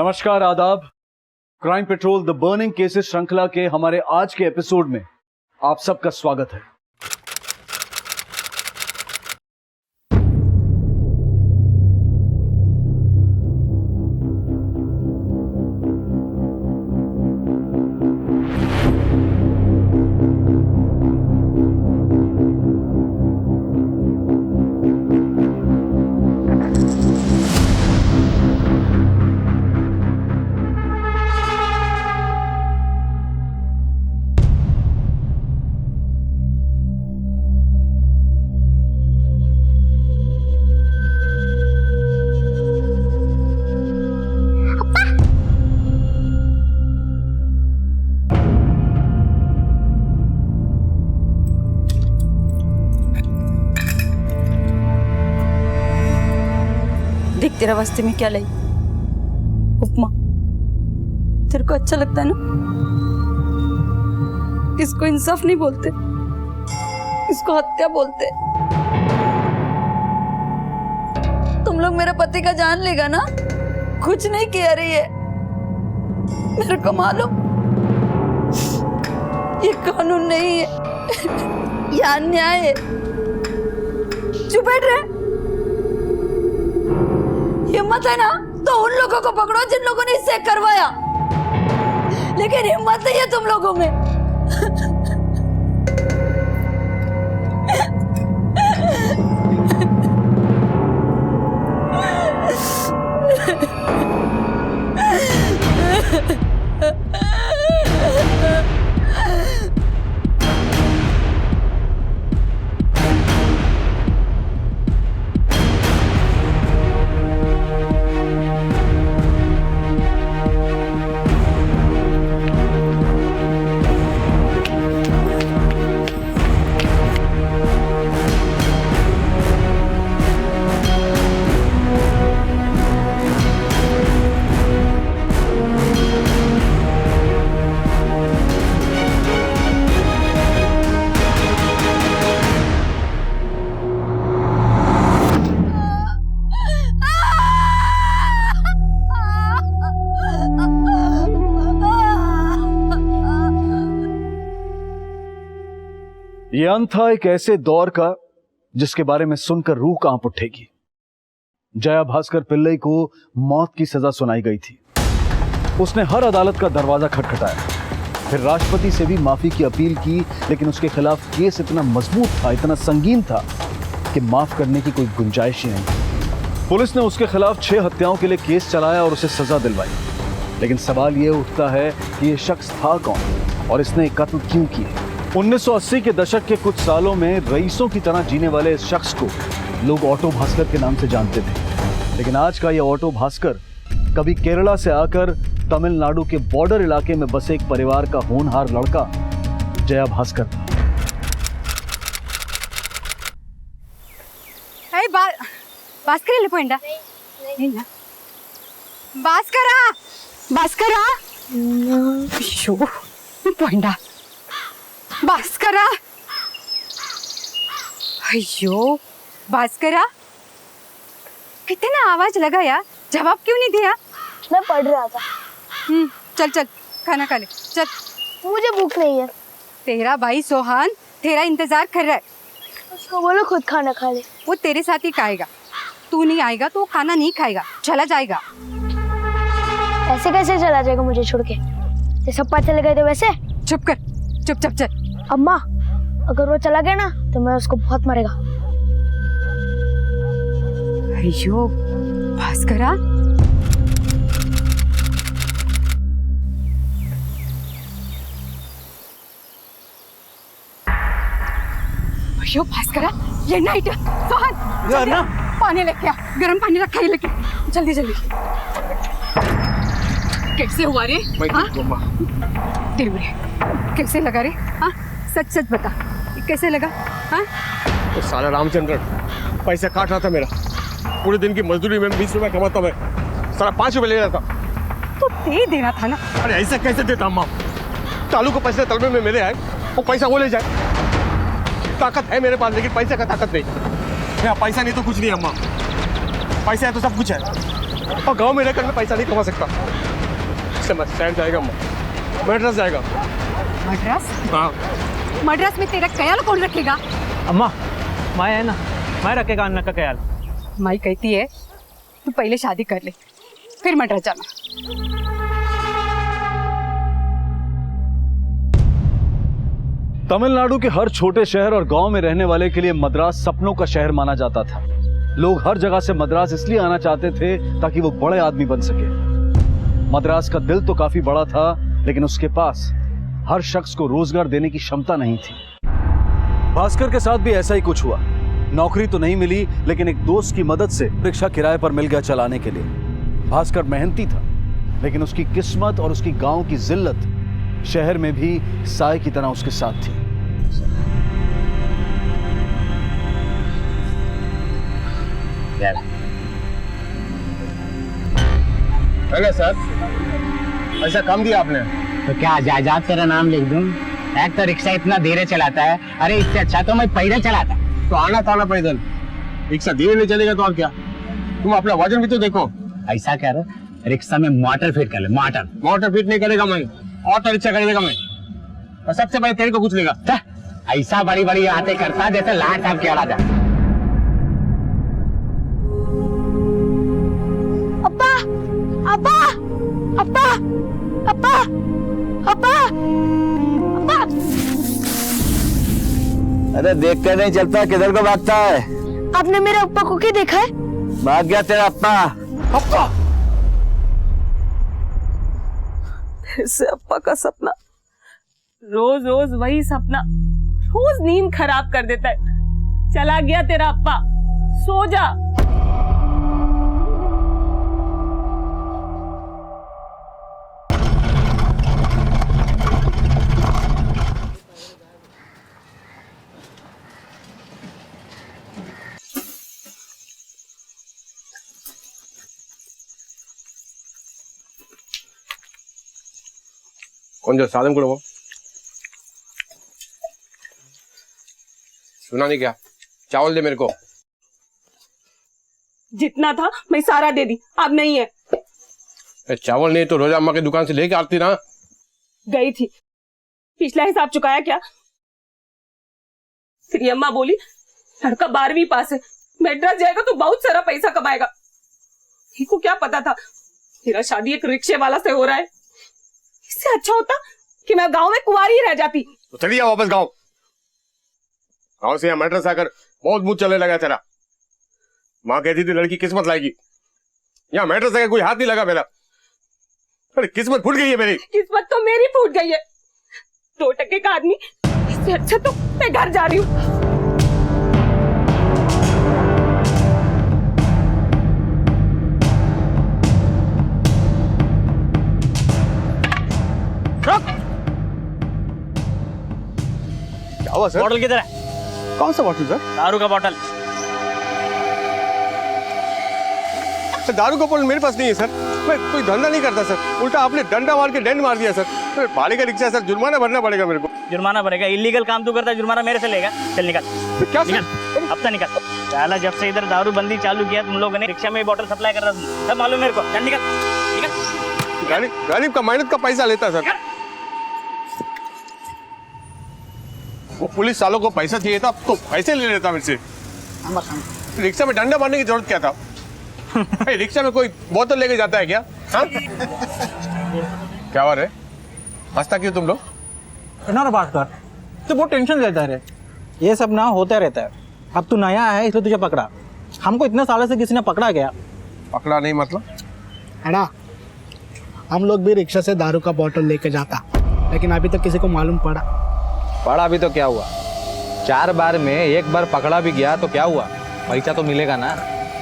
नमस्कार, आदाब। Crime petrol the burning cases श्रृंखला के हमारे आज के एपिसोड में आप सबका स्वागत है। देख तेरा वास्ते में क्या लाई, उपमा। तेरे को अच्छा लगता है ना? इसको इंसाफ नहीं बोलते, इसको हत्या बोलते। तुम लोग मेरे पति का जान लेगा ना? कुछ नहीं किया रही है, मेरे को मालूम। ये कानून नहीं है, ये अन्याय है। चुप बैठ रहे। हिम्मत है ना तो उन लोगों को पकड़ो जिन लोगों ने इससे करवाया, लेकिन हिम्मत नहीं है तुम लोगों में। ये अंत था एक ऐसे दौर का जिसके बारे में सुनकर रूह कांप उठेगी। जया भास्कर पिल्लई को मौत की सजा सुनाई गई थी। उसने हर अदालत का दरवाजा खटखटाया, फिर राष्ट्रपति से भी माफी की अपील की, लेकिन उसके खिलाफ केस इतना मजबूत था, इतना संगीन था कि माफ करने की कोई गुंजाइश ही नहीं। पुलिस ने उसके खिलाफ 6 हत्याओं के लिए केस चलाया और उसे सजा दिलवाई। लेकिन सवाल यह उठता है कि यह शख्स था कौन और इसने कत्ल क्यों किए। 1980 के दशक के कुछ सालों में रईसों की तरह जीने वाले इस शख्स को लोग ऑटो भास्कर के नाम से जानते थे। लेकिन आज का यह ऑटो भास्कर कभी केरला से आकर तमिलनाडु के बॉर्डर इलाके में बसे एक परिवार का होनहार लड़का जया भास्कर था। भास्कर వెళ్ళిపోయిందా? భాస్కరా భాస్కరా అయ్యో పోయిందా? भास्करा, अयो भास्करा, कितना आवाज लगाया, जवाब क्यों नहीं दिया? मैं पढ़ रहा था। चल चल खाना खा ले, चल। मुझे भूख नहीं है। तेरा भाई सोहान तेरा इंतजार कर रहा है। उसको बोलो खुद खाना खा ले। वो तेरे साथ ही खाएगा, तू नहीं आएगा तो खाना नहीं खाएगा, चला जाएगा। ऐसे कैसे चला जाएगा मुझे छोड़ के? जैसे सब चले गए थे वैसे? चुप कर, चुपचाप चल। अम्मा, अगर वो चला गया ना तो मैं उसको बहुत मारेगा। अयो भास्करा, अयो भास्करा, ये नाइट सोहन यार ना, पानी लेके आ, गर्म पानी रखा है लेके, जल्दी जल्दी। कैसे हुआ रे? देवरे, कैसे लगा रे? हाँ सच सच बता, कैसे लगा? हाँ तो साला रामचंद्रन पैसा काट रहा था मेरा। पूरे दिन की मजदूरी में 20 रुपए कमाता मैं, साला 5 रुपए ले रहा था। तो दे देना था ना। अरे ऐसा कैसे देता अम्मा? तालू को पैसे तलबे में मेरे आए, वो पैसा वो ले जाए। ताकत है मेरे पास, लेकिन पैसे का ताकत नहीं। मेरा पैसा नहीं तो कुछ नहीं अम्मा, पैसा है तो सब कुछ है। और गांव में रहकर मैं पैसा नहीं कमा सकता, इसलिए मैं शहर जाएगा, मद्रास जाएगा। मद्रास? हाँ। मद्रास में तेरा ख्याल कौन रखेगा? अम्मा, माया है ना, मैं रखेगा अन्ना का ख्याल। माई कहती है तू पहले शादी कर ले, फिर मद्रास जाना। तमिलनाडु के हर छोटे शहर और गांव में रहने वाले के लिए मद्रास सपनों का शहर माना जाता था। लोग हर जगह से मद्रास इसलिए आना चाहते थे ताकि वो बड़े आदमी बन सके। मद्रास का दिल तो काफी बड़ा था, लेकिन उसके पास हर शख्स को रोजगार देने की क्षमता नहीं थी। भास्कर के साथ भी ऐसा ही कुछ हुआ। नौकरी तो नहीं मिली, लेकिन एक दोस्त की मदद से रिक्शा किराए पर मिल गया चलाने के लिए। भास्कर मेहनती था, लेकिन उसकी किस्मत और उसकी गांव की जिल्लत शहर में भी साय की तरह उसके साथ थी। अरे सर, ऐसा काम दिया आपने तो क्या जायदाद तेरा नाम लिख दूं? एक तो रिक्शा इतना धीरे चलाता है, अरे इससे अच्छा तो मैं पैदल चलाता। तो आना था ना पैदल, रिक्शा धीरे नहीं चलेगा तो और क्या? तुम अपना वजन भी तो देखो। ऐसा कर, रिक्शा में मोटर फिट कर ले। मोटर फिट नहीं करेगा मैं, ऑटो रिक्शा करेगा मैं, और सबसे पहले तेरे को पूछ लेगा। ऐसा बड़ी बड़ी बातें करता जैसे लाट साहब के जा। अब्बा अब्बा अब्बा अब्बा अब्बा अब्बा। अरे देख कर नहीं चलता, किधर को भागता है? आपने मेरे अब्बा को क्या देखा है? भाग गया तेरा अप्पा। अप्पा, फिर से अप्पा का सपना। रोज रोज वही सपना, रोज नींद खराब कर देता है। चला गया तेरा अप्पा, सो जा। कौन जो साधन करो वो सुना नहीं क्या? चावल दे मेरे को। जितना था मैं सारा दे दी, अब नहीं है। चावल नहीं तो रोजा अम्मा की दुकान से लेके आती ना। गई थी, पिछला हिसाब चुकाया क्या? फिर अम्मा बोली लड़का 12वीं पास है, मद्रास जाएगा तो बहुत सारा पैसा कमाएगा। को क्या पता था तेरा शादी एक रिक्शे वाला से हो रहा है। इससे अच्छा होता कि मैं गांव में कुंवारी ही रह जाती। तो चलिए वापस गांव। गांव से यहाँ मद्रास आकर बहुत मुंह चलने लगा तेरा। माँ कहती थी लड़की किस्मत लाएगी, यहाँ मद्रास आकर कोई हाथ नहीं लगा मेरा। अरे किस्मत फूट गई है मेरी। किस्मत तो मेरी फूट गई है। 2 टके का आदमी, इससे अच्छा तो मैं घर जा रही हूँ। क्या हुआ सर? बॉटल किधर है? कौन सा बॉटल सर? दारू का बॉटल। दारू का बॉटल मेरे पास नहीं है सर। मैं कोई धंधा नहीं करता सर। उल्टा आपने डंडा मार के डेंट मार दिया सर। भाड़े का रिक्शा है सर, जुर्माना भरना पड़ेगा मेरे को। जुर्माना भरेगा? इलीगल काम तू करता है, जुर्माना मेरे से लेगा। चल निकल। क्या निकल, अब तक निकल। साला जब से इधर दारू बंदी चालू किया तुम लोगों ने, रिक्शा में बॉटल सप्लाई कर रहा था, सब मालूम मेरे को। चल निकल निकल। गरीब का मेहनत का पैसा लेता है सर। वो पुलिस वालों को पैसा चाहिए था तो पैसे ले लेता मेरे से। रिक्शा में डंडा मारने की जरूरत क्या था? रिक्शा में कोई बोतल लेके जाता है क्या? हाँ? क्या हो रहा है? हंसता क्यों तुम लोग? ना भास्कर, तो बहुत टेंशन लेता है। ये सब ना होता रहता है। अब तू नया है इसलिए तुझे पकड़ा। हमको इतने सालों से किसी ने पकड़ा गया। पकड़ा नहीं मतलब? है ना, हम लोग भी रिक्शा से दारू का बोतल लेके जाता, लेकिन अभी तक किसी को मालूम पड़ा भी तो क्या हुआ? 4 बार में 1 बार पकड़ा भी गया तो क्या हुआ? पैसा तो मिलेगा ना।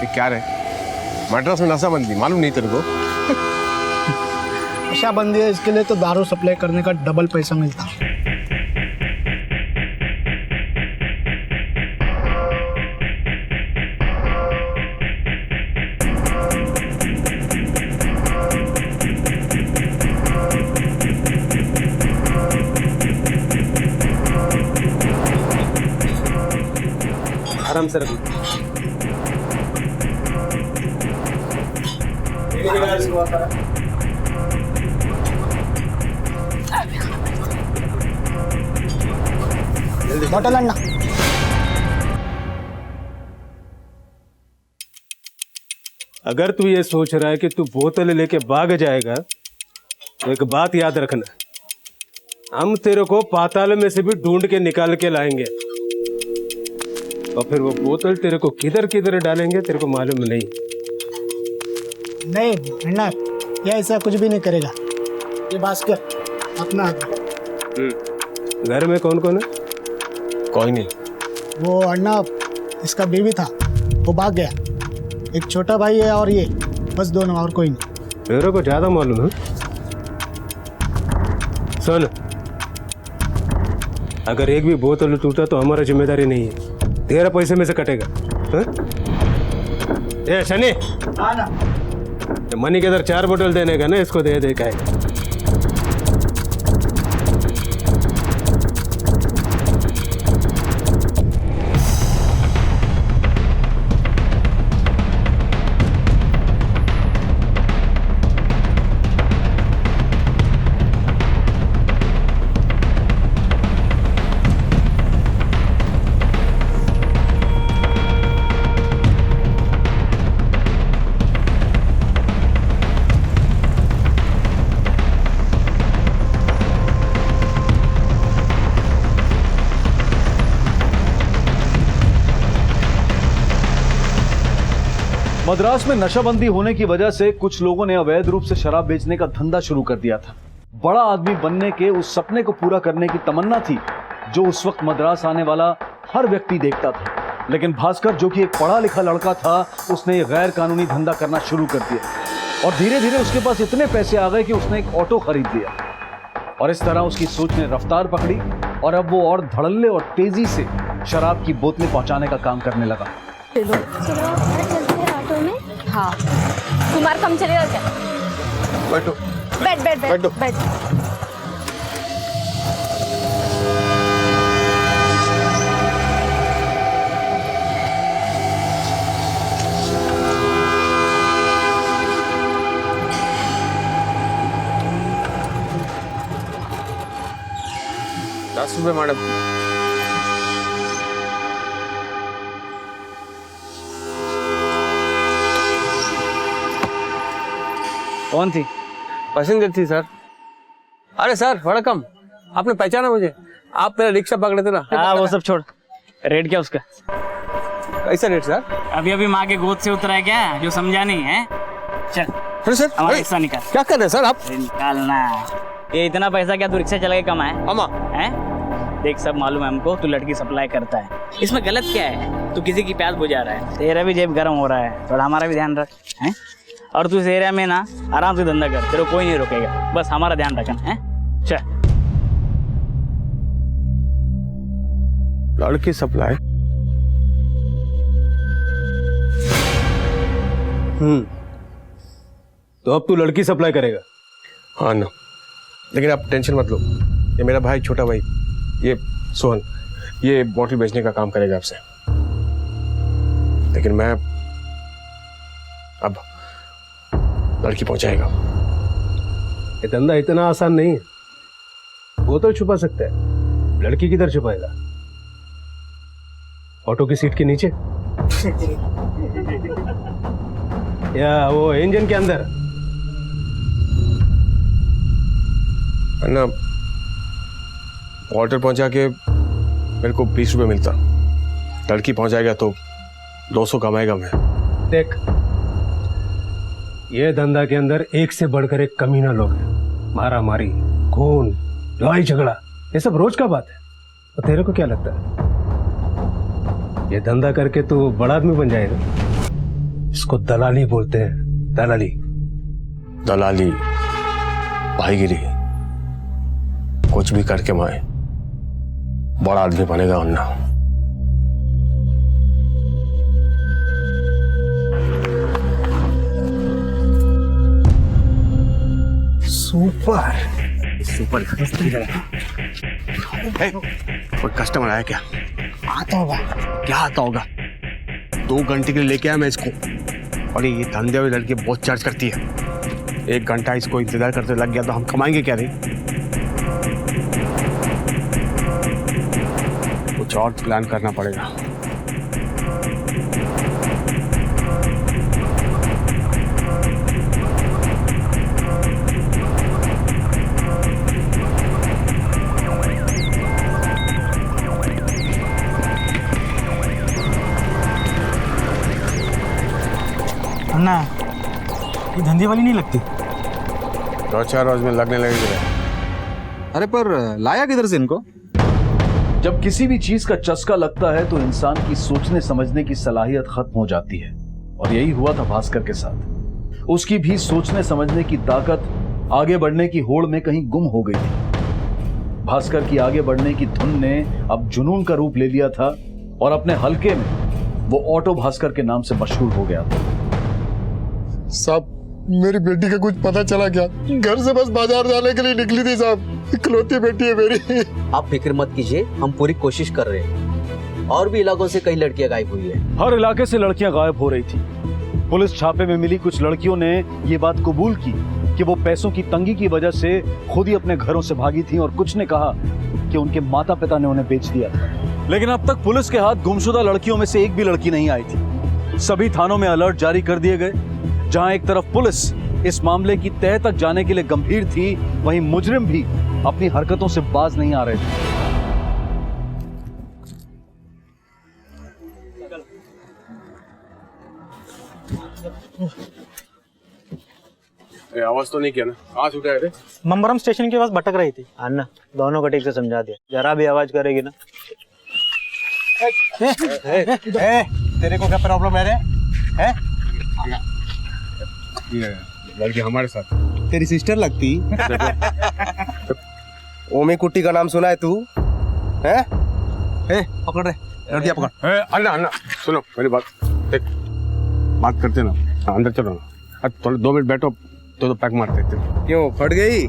ये क्या रे, मद्रास में नशाबंदी मालूम नहीं तेरे को? नशाबंदी है, इसके लिए तो दारू सप्लाई करने का डबल पैसा मिलता। आराम से रखो। बॉटल अन्ना अगर तू ये सोच रहा है कि तू बोतल लेके भाग जाएगा तो एक बात याद रखना, हम तेरे को पाताल में से भी ढूंढ के निकाल के लाएंगे और फिर वो बोतल तेरे को किधर किधर डालेंगे तेरे को मालूम नहीं। नहीं अन्ना, ये ऐसा कुछ भी नहीं करेगा। ये भास्कर अपना आदमी। घर में कौन कौन है? कोई नहीं। वो अन्ना इसका बीवी था, वो भाग गया। एक छोटा भाई है और ये, बस दोनों, और कोई नहीं। तेरे को ज्यादा मालूम है। सुन, अगर एक भी बोतल टूटा तो हमारा जिम्मेदारी नहीं है, तेरा पैसे में से कटेगा। हाँ? ए शनि, मनी के इधर 4 बोतल देने का ना, इसको दे दे का है। मद्रास में नशाबंदी होने की वजह से कुछ लोगों ने अवैध रूप से शराब बेचने का धंधा शुरू कर दिया था। बड़ा आदमी बनने के उस सपने को पूरा करने की तमन्ना थी जो उस वक्त मद्रास आने वाला हर व्यक्ति देखता था। लेकिन भास्कर, जो कि एक पढ़ा लिखा लड़का था, उसने ये गैर कानूनी धंधा करना शुरू कर दिया और धीरे धीरे उसके पास इतने पैसे आ गए कि उसने एक ऑटो खरीद लिया। और इस तरह उसकी सोच ने रफ्तार पकड़ी और अब वो और धड़ल्ले और तेजी से शराब की बोतलें पहुंचाने का काम करने लगा। हाँ, तुम्हारा काम चलेगा क्या? बैठो बैठ बैठ बैठ बैठो। बैठ। ₹10 मैडम। कौन थी? पैसेंजर थी सर। अरे सर वड़कम, आपने पहचाना मुझे? आप मेरा रिक्शा पकड़े थे ना? हाँ वो सब छोड़, रेट क्या उसका? कैसा रेट सर? अभी अभी माँ के गोद से उतरा है क्या, जो समझा नहीं है? चल अरे सर, हमारा हिस्सा निकाल। क्या कर रहे हैं सर आप? निकालना। ये इतना पैसा क्या तू रिक्शा चला के कमाए? अम्मा हैं? देख सब मालूम है हमको, तू लड़की सप्लाई करता है, इसमें गलत क्या है? तू किसी की प्यास बुझा रहा है, तेरा भी जेब गर्म हो रहा है, थोड़ा हमारा भी ध्यान रख। हैं? और तू इस एरिया में ना आराम से धंधा कर, तेरे को कोई नहीं रोकेगा, बस हमारा ध्यान रखना है। चल। लड़की सप्लाई? तो अब तू लड़की सप्लाई करेगा? हाँ ना, लेकिन आप टेंशन मत लो, ये मेरा भाई, छोटा भाई, ये सोहन, ये बॉटल बेचने का काम करेगा आपसे। लेकिन मैं अब लड़की पहुंचाएगा। ये धंधा इतना आसान नहीं है। बोतल छुपा सकता है, लड़की किधर छुपाएगा? ऑटो की सीट के नीचे या वो इंजन के अंदर? ना बॉटल पहुंचा के मेरे को 20 रुपए मिलता, लड़की पहुंचाएगा तो 200 कमाएगा मैं। देख, ये धंधा के अंदर एक से बढ़कर एक कमीना लोग हैं। मारा मारी, खून, लड़ाई झगड़ा, ये सब रोज का बात है। तो तेरे को क्या लगता है ये धंधा करके तू बड़ा आदमी बन जाएगा? इसको दलाली बोलते हैं, दलाली। दलाली, भाईगिरी, कुछ भी करके मैं बड़ा आदमी बनेगा वरना। Super super. कोई कस्टमर आया क्या? आता होगा। क्या आता होगा? 2 घंटे के लिए लेके आया मैं इसको, और ये धंधे वाली लड़की बहुत चार्ज करती है। 1 घंटा इसको इंतजार करते लग गया तो हम कमाएंगे क्या रे? कुछ और प्लान करना पड़ेगा। अन्ना, ये धंधे वाली नहीं लगती। 2-4 रोज में लगने लगेगी। अरे पर लाया किधर से इनको? जब किसी भी चीज का चस्का लगता है तो इंसान की सोचने समझने की सलाहियत खत्म हो जाती है, और यही हुआ था भास्कर के साथ। उसकी भी सोचने समझने की ताकत आगे बढ़ने की होड़ में कहीं गुम हो गई थी। भास्कर की आगे बढ़ने की धुन ने अब जुनून का रूप ले लिया था, और अपने हलके में वो ऑटो भास्कर के नाम से मशहूर हो गया था। साहब, मेरी बेटी का कुछ पता चला क्या? घर से बस बाजार जाने के लिए निकली थी साहब। इकलौती बेटी है मेरी। आप फिक्र मत कीजिए, हम पूरी कोशिश कर रहे हैं। और भी इलाकों से कई लड़कियां गायब हुई है। हर इलाके से लड़कियां गायब हो रही थी। पुलिस छापे में मिली कुछ लड़कियों ने ये बात कबूल की कि वो पैसों की तंगी की वजह से खुद ही अपने घरों से भागी थी, और कुछ ने कहा कि उनके माता पिता ने उन्हें बेच दिया था। लेकिन अब तक पुलिस के हाथ गुमशुदा लड़कियों में से एक भी लड़की नहीं आई थी। सभी थानों में अलर्ट जारी कर दिए गए। जहां एक तरफ पुलिस इस मामले की तह तक जाने के लिए गंभीर थी, वहीं मुजरिम भी अपनी हरकतों से बाज नहीं आ रहे थे। आवाज तो नहीं किया ना? कहाँ छूटा है रे? मम्बरम स्टेशन के पास भटक रही थी। अन्ना, दोनों को ठीक से समझा दिया, जरा भी आवाज करेगी ना। तेरे को क्या प्रॉब्लम है रे? हैं? ये लड़की हमारे साथ। तेरी सिस्टर लगती। ओमी कुट्टी का नाम सुना है तू? हैं? पकड़ रहे, लड़कियां पकड़। अन्ना अन्ना सुनो मेरी बात, देख बात करते ना, अंदर चलो ना। थोड़े 2 मिनट बैठो तो पैक मार देते। क्यों फट गई?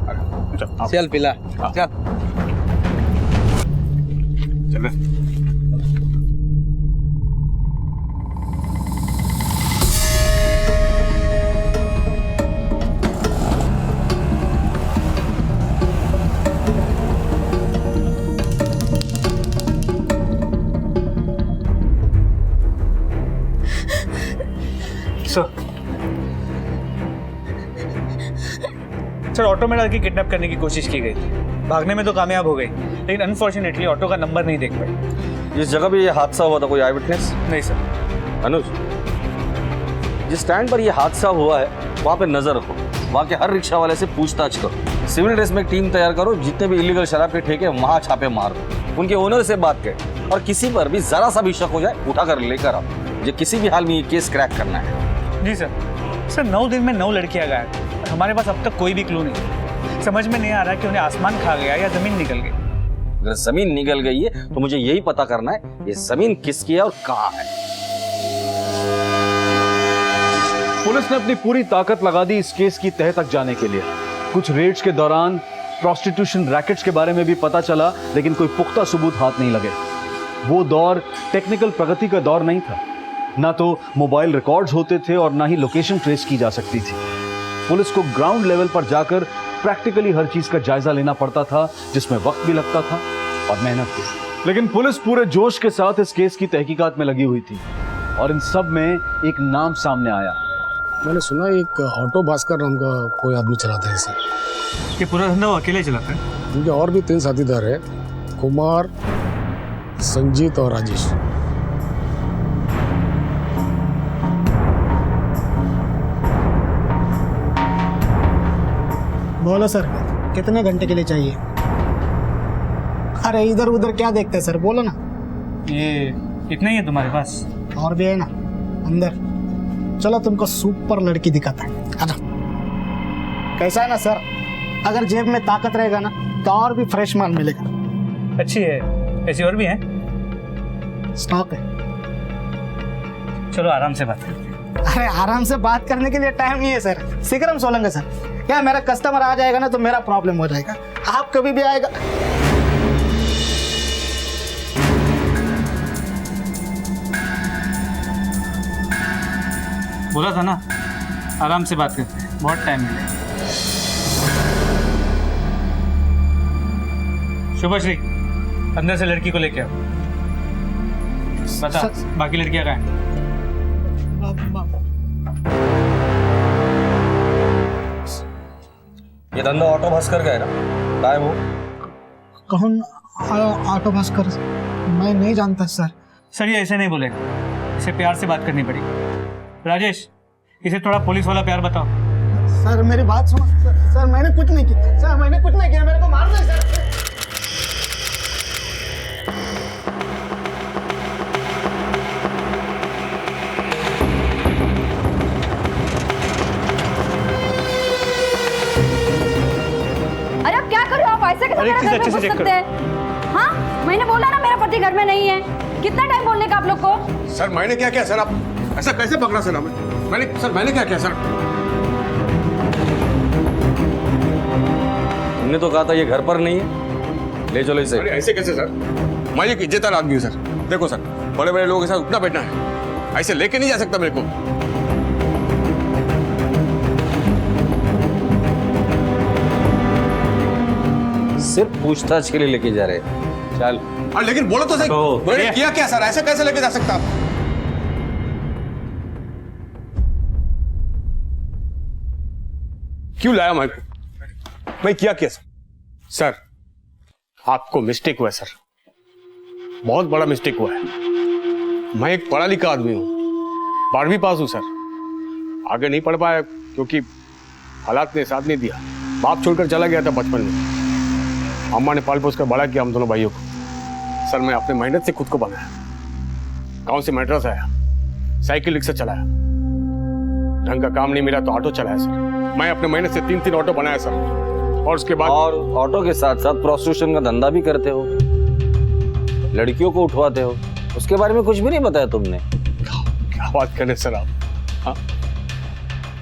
चल पिला, चल चल। सर, ऑटो में लड़की किडनैप करने की कोशिश की गई थी। भागने में तो कामयाब हो गई, लेकिन अनफॉर्चुनेटली ऑटो का नंबर नहीं देख पाई। जिस जगह पे ये हादसा हुआ था कोई आई विटनेस? नहीं सर। अनुज, जिस स्टैंड पर ये हादसा हुआ है वहाँ पे नजर रखो, वहाँ के हर रिक्शा वाले से पूछताछ करो, सिविल ड्रेस में एक टीम तैयार करो, जितने भी इलीगल शराब के ठेके वहाँ छापे मार दो, उनके ओनर से बात करें, और किसी पर भी जरा सा भी शक हो जाए उठा कर लेकर आओ। मुझे किसी भी हाल में ये केस क्रैक करना है। जी सर। सर, 9 दिन में 9 लड़कियां गायब, हमारे पास अब तक कोई भी क्लू नहीं। समझ में नहीं आ रहा कि उन्हें आसमान खा गया या जमीन निकल गई। अगर जमीन निकल गई है तो मुझे यही पता करना है ये जमीन किसकी है और कहाँ है। पुलिस ने अपनी पूरी ताकत लगा दी इस केस की तह तक जाने के लिए। कुछ रेड्स के दौरान प्रोस्टिट्यूशन रैकेट्स के बारे में भी पता चला, लेकिन कोई पुख्ता सबूत हाथ नहीं लगे। वो दौर टेक्निकल प्रगति का दौर नहीं था, ना तो मोबाइल रिकॉर्ड्स होते थे और ना ही लोकेशन ट्रेस की जा सकती थी। पुलिस को ग्राउंड लेवल पर जाकर प्रैक्टिकली हर चीज का जायजा लेना पड़ता था, जिसमें वक्त भी लगता था और मेहनत भी। लेकिन पुलिस पूरे जोश के साथ इस केस की तहकीकात में लगी हुई थी, और इन सब में एक नाम सामने आया। मैंने सुना एक ऑटो भास्कर नाम का कोई आदमी चलाता है इसे। ये पूरा धंधा वो अकेले चलाता है? उनके और भी 3 साथीदार है, कुमार, संजीत और राजेश। बोलो सर, कितने घंटे के लिए चाहिए? अरे इधर उधर क्या देखते हैं सर, बोलो ना। ये इतना ही है तुम्हारे पास? और भी है ना अंदर। चलो तुमको सुपर लड़की दिखाता है, आजा। कैसा है ना सर, अगर जेब में ताकत रहेगा ना तो और भी फ्रेश माल मिलेगा। अच्छी है, ऐसी और भी है? स्टॉक है। चलो आराम से बात करते हैं। अरे आराम से बात करने के लिए टाइम नहीं है सर, शीघ्र हम सोलेंगे सर। क्या मेरा कस्टमर आ जाएगा ना तो मेरा प्रॉब्लम हो जाएगा, आप कभी भी आएगा। बोला था ना, आराम से बात करते हैं, बहुत टाइम मिलेगा। शुभश्री, अंदर से लड़की को लेके आओ। बता, बाकी लड़कियां कहाँ हैं? ये धंधा ऑटो भास्कर का है ना? क्या है वो? कौन ऑटो भास्कर? मैं नहीं जानता सर। सर ये ऐसे नहीं बोलेगा, इसे प्यार से बात करनी पड़ेगी। राजेश, इसे थोड़ा पुलिस वाला प्यार बताओ। सर मेरी बात सुनो सर, मैंने कुछ नहीं किया सर, मैंने कुछ नहीं किया, मेरे को मार दो सर। अरे आप क्या कर रहे हो? आप ऐसे कैसे मेरे घर में घुस सकते हैं? हाँ, मैंने बोला ना मेरा पति घर में नहीं है। कितना टाइम बोलने का आप लोग को? सर मैंने क्या किया सर? आप ऐसा कैसे पकड़ा सर हमें? मैंने क्या किया सर? तुमने तो कहा था ये घर पर नहीं है, ले चलो इसे। अरे ऐसे कैसे सर? मैं एक इज्जतदार आदमी हूँ सर। देखो सर, बड़े बड़े लोगों के साथ उठना बैठना है, ऐसे लेके नहीं जा सकता मेरे को। सिर्फ पूछताछ के लिए लेके जा रहे हैं। चल। अरे लेकिन बोलो तो सही, मैंने किया क्या सर? ऐसे कैसे लेके जा सकता आप? क्यों लाया मैं किया क्या सर? सर आपको मिस्टेक हुआ है सर, बहुत बड़ा मिस्टेक हुआ है। मैं एक पढ़ा लिखा आदमी हूं, 12वीं पास हूं सर। आगे नहीं पढ़ पाया क्योंकि हालात ने साथ नहीं दिया। बाप छोड़कर चला गया था बचपन में, अम्मा ने पाल पोस कर बड़ा किया हम दोनों भाइयों को। सर मैं अपने मेहनत से खुद को बनाया, गांव से मैड्रास आया, साइकिल रिक्शा चलाया, ढंग का काम नहीं मिला तो ऑटो चलाया सर। मैं अपने मेहनत से 3 ऑटो बनाया सर, और उसके बाद और ऑटो के साथ साथ प्रोस्टिट्यूशन का धंधा भी करते हो, लड़कियों को उठवाते हो, उसके बारे में कुछ भी नहीं बताया तुमने। क्या बात कर रहे सर आप? हाँ,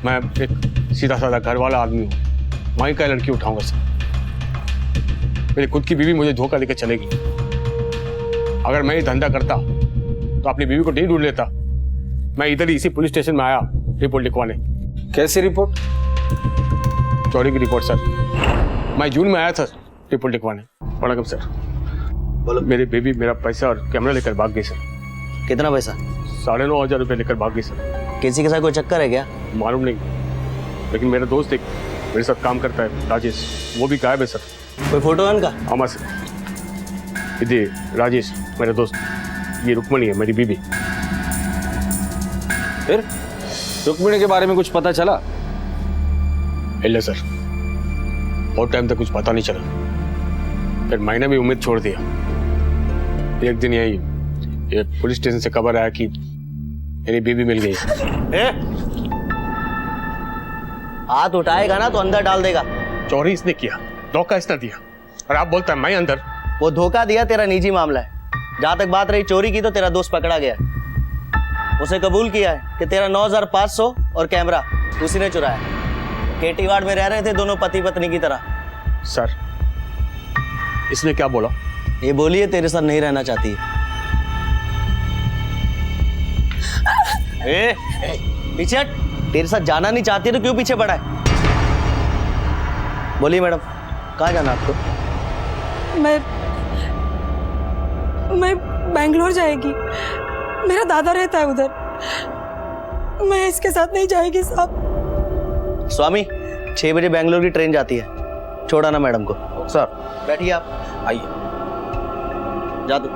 मैं एक सीधा साधा घर वाला आदमी हूँ, वहीं का लड़की उठाऊंगा सर? मेरी खुद की बीवी मुझे धोखा देकर चलेगी। अगर मैं ये धंधा करता तो अपनी बीवी को नहीं ढूंढ लेता। मैं इधर ही इसी पुलिस स्टेशन में आया रिपोर्ट लिखवाने। कैसी रिपोर्ट? चोरी की रिपोर्ट सर। मैं जून में आया था रिपोर्ट लिखवाने। वणकम सर। बोलो। मेरी बेबी मेरा पैसा और कैमरा लेकर भाग गई सर। कितना पैसा? 9,500 रुपये लेकर भाग गई सर। किसी के साथ कोई चक्कर है क्या? मालूम नहीं, लेकिन मेरा दोस्त एक मेरे साथ काम करता है, राजेश, वो भी गायब है सर। कोई फोटो है उनका? हाँ सर, ये राजेश मेरा दोस्त, ये रुक्मणी है मेरी बीबी। फिर रुक्मिणी के बारे में कुछ पता चला? नहीं सर, बहुत टाइम तक कुछ पता नहीं चला। फिर मैंने भी उम्मीद छोड़ दिया। एक दिन ये पुलिस स्टेशन से खबर आया कि मेरी बीबी मिल गई। हाथ उठाएगा ना तो अंदर डाल देगा। चोरी इसने किया, धोखा इसने दिया, और आप बोलता है मैं अंदर। वो धोखा दिया तेरा निजी मामला है। जहां तक बात रही चोरी की, तो तेरा दोस्त पकड़ा गया है। उसे कबूल किया है कि तेरा 9,500 और कैमरा उसी ने चुराया। केटी वार्ड में रह रहे थे दोनों पति पत्नी की तरह। सर इसने क्या बोला? ये बोली है तेरे साथ नहीं रहना चाहती है। पीछे हट। तेरे साथ जाना नहीं चाहती तो क्यों पीछे पड़ा है? बोलिए मैडम, कहाँ जाना आपको? मैं बेंगलोर जाएगी, मेरा दादा रहता है उधर। मैं इसके साथ नहीं जाएगी साहब। स्वामी, 6 बजे बेंगलोर की ट्रेन जाती है, छोड़ा ना मैडम को। सर बैठिए आप। आइए। जा दो।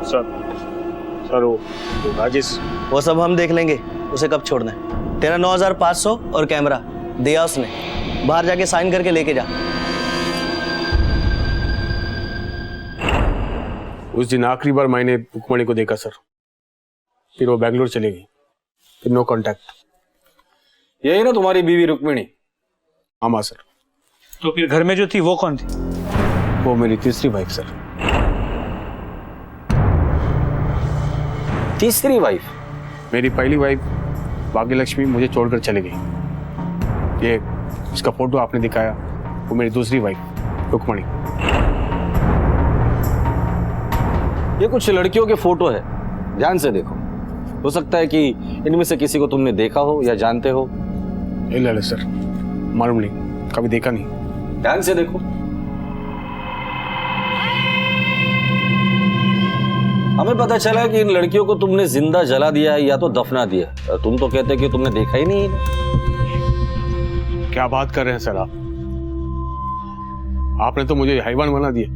सर वो राजेश, वो सब हम देख लेंगे, उसे कब छोड़ना है। तेरा 9,500 और कैमरा दिया उसने, बाहर जाके साइन करके लेके जा। उस दिन आखिरी बार मैंने रुक्मणी को देखा सर, फिर वो बेंगलोर चली गई, फिर नो कांटेक्ट। यही ना तुम्हारी बीवी रुक्मिणी? हाँ सर। तो फिर घर में जो थी वो कौन थी? वो मेरी तीसरी वाइफ सर। तीसरी वाइफ? मेरी पहली वाइफ भाग्यलक्ष्मी मुझे छोड़कर चली गई। ये इसका फोटो आपने दिखाया, वो मेरी दूसरी वाइफ रुक्मणी। ये कुछ लड़कियों के फोटो है, ध्यान से देखो। हो सकता है कि इनमें से किसी को तुमने देखा हो या जानते हो। नहीं सर, मालूम नहीं, कभी देखा नहीं। ध्यान से देखो। हमें पता चला कि इन लड़कियों को तुमने जिंदा जला दिया है या तो दफना दिया। तुम तो कहते कि तुमने देखा ही नहीं है। क्या बात कर रहे हैं सर आप? आपने तो मुझे हैवान बना दिया।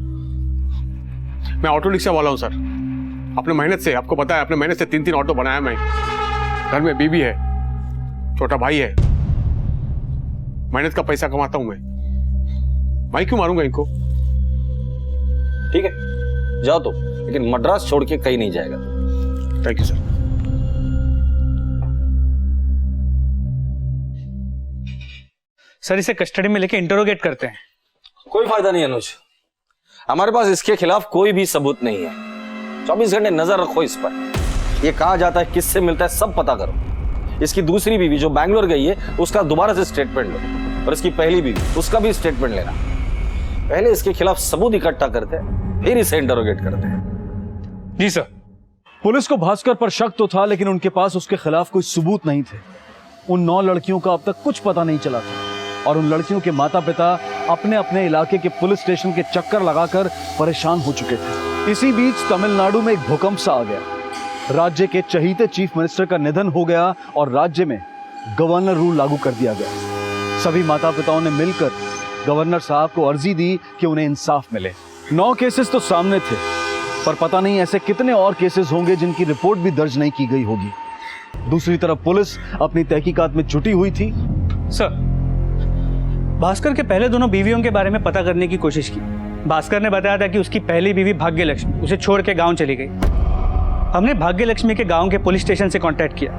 मैं ऑटो रिक्शा वाला हूं सर। अपने मेहनत से, आपको पता है, अपने मेहनत से 3 ऑटो बनाया मैं। घर में बीबी है, छोटा भाई है, मेहनत का पैसा कमाता हूं मैं क्यों मारूंगा इनको? ठीक है, जाओ तो, लेकिन मद्रास छोड़ के कहीं नहीं जाएगा। Thank you sir. सर इसे कस्टडी में लेके इंटरोगेट करते हैं। कोई फायदा नहीं अनुज, हमारे पास इसके खिलाफ कोई भी सबूत नहीं है। 24 घंटे नजर रखो इस पर। ये कहाँ जाता है, किससे मिलता है, सब पता करो। इसकी दूसरी बीवी जो बैंगलोर गई है उसका दोबारा से स्टेटमेंट लो, और इसकी पहली बीवी उसका भी स्टेटमेंट लेना। पहले इसके खिलाफ सबूत इकट्ठा करते हैं, फिर इसे इंटरोगेट करते हैं। जी सर। पुलिस को भास्कर पर शक तो था, लेकिन उनके पास उसके खिलाफ कोई सबूत नहीं थे। उन 9 लड़कियों का अब तक कुछ पता नहीं चला था, और उन लड़कियों के माता पिता अपने अपने इलाके के पुलिस स्टेशन के चक्कर लगाकर परेशान हो चुके थे। इसी बीच तमिलनाडु में एक भूकंप सा आ गया। राज्य के चहीते चीफ मिनिस्टर का निधन हो गया और राज्य में गवर्नर रूल लागू कर दिया गया। सभी माता पिताओं ने मिलकर गवर्नर साहब को अर्जी दी कि उन्हें इंसाफ मिले। 9 केसेस तो सामने थे, पर पता नहीं ऐसे कितने और केसेस होंगे जिनकी रिपोर्ट भी दर्ज नहीं की गई होगी। दूसरी तरफ पुलिस अपनी तहकीकात में जुटी हुई थी। सर, भास्कर के पहले दोनों बीवियों के बारे में पता करने की कोशिश की। भास्कर ने बताया था कि उसकी पहली बीवी भाग्य लक्ष्मी उसे छोड़ के गांव चली गई। हमने भाग्य लक्ष्मी के गांव के पुलिस स्टेशन से कांटेक्ट किया।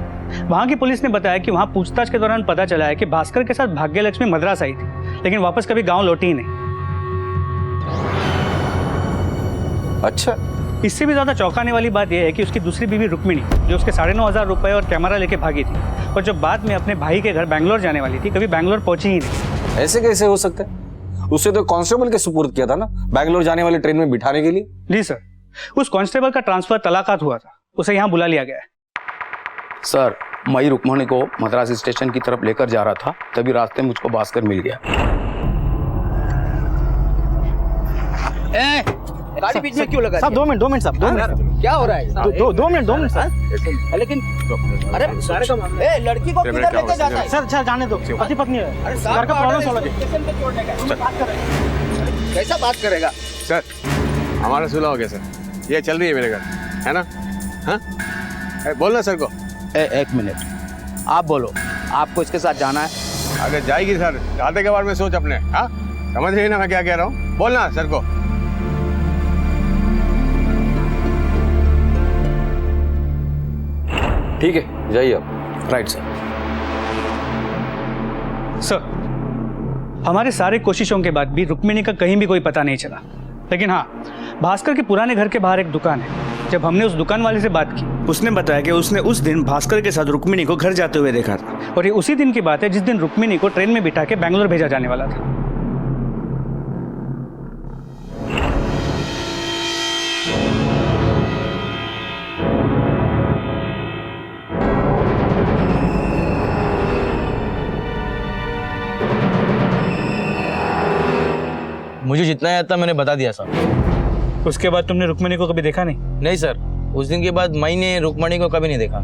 वहां की पुलिस ने बताया कि वहां पूछताछ के दौरान पता चला है कि भास्कर के साथ भाग्य लक्ष्मी मद्रास आई थी, लेकिन वापस कभी गांव लौटी ही नहीं। अच्छा, इससे भी ज्यादा चौंकाने वाली बात यह है कि उसकी दूसरी बीवी रुक्मिणी, जो उसके 9,500 रुपए और कैमरा लेके भागी थी, और जो बाद में अपने भाई के घर बैंगलोर जाने वाली थी, कभी बैंगलोर पहुंची ही नहीं। ऐसे कैसे हो सकता है? उसे तो कांस्टेबल के सुपुर्द किया था ना, बैंगलोर जाने वाली ट्रेन में बिठाने के लिए। जी सर, उस कांस्टेबल का ट्रांसफर तलाकात हुआ था, उसे यहाँ बुला लिया गया है। सर, मैं रुक्मणी को मद्रास स्टेशन की तरफ लेकर जा रहा था, तभी रास्ते में मुझको भास्कर मिल गया। गाड़ी बीच में क्यों लगा? साहब 2 मिनट साहब, 2 मिनट। क्या हो रहा है? 2 मिनट सर। लेकिन अरे लड़की को किधर लेके जाता है? सर जाने दो, पति पत्नी है, घर का प्रॉब्लम सॉल्व कैसा बात करेगा सर? हमारा सुलह हो गया सर, ये चल रही है मेरे घर, है ना? हाँ, बोलना सर को। 1 मिनट, आप बोलो, आपको इसके साथ जाना है? अगर जाएगी सर, जाते के बारे में सोच अपने। हाँ, समझ रही ना मैं क्या कह रहा हूँ? बोलना सर को। ठीक है, जाइए आप। Right sir. सर, हमारे सारे कोशिशों के बाद भी रुक्मिणी का कहीं भी कोई पता नहीं चला। लेकिन हाँ, भास्कर के पुराने घर के बाहर एक दुकान है। जब हमने उस दुकान वाले से बात की, उसने बताया कि उसने उस दिन भास्कर के साथ रुक्मिणी को घर जाते हुए देखा था, और ये उसी दिन की बात है जिस दिन रुक्मिणी को ट्रेन में बिठा के बैंगलोर भेजा जाने वाला था। मुझे जितना याद था मैंने बता दिया साहब। उसके बाद तुमने रुक्मिणी को कभी देखा नहीं? नहीं सर, उस दिन के बाद मैंने रुक्मिणी को कभी नहीं देखा।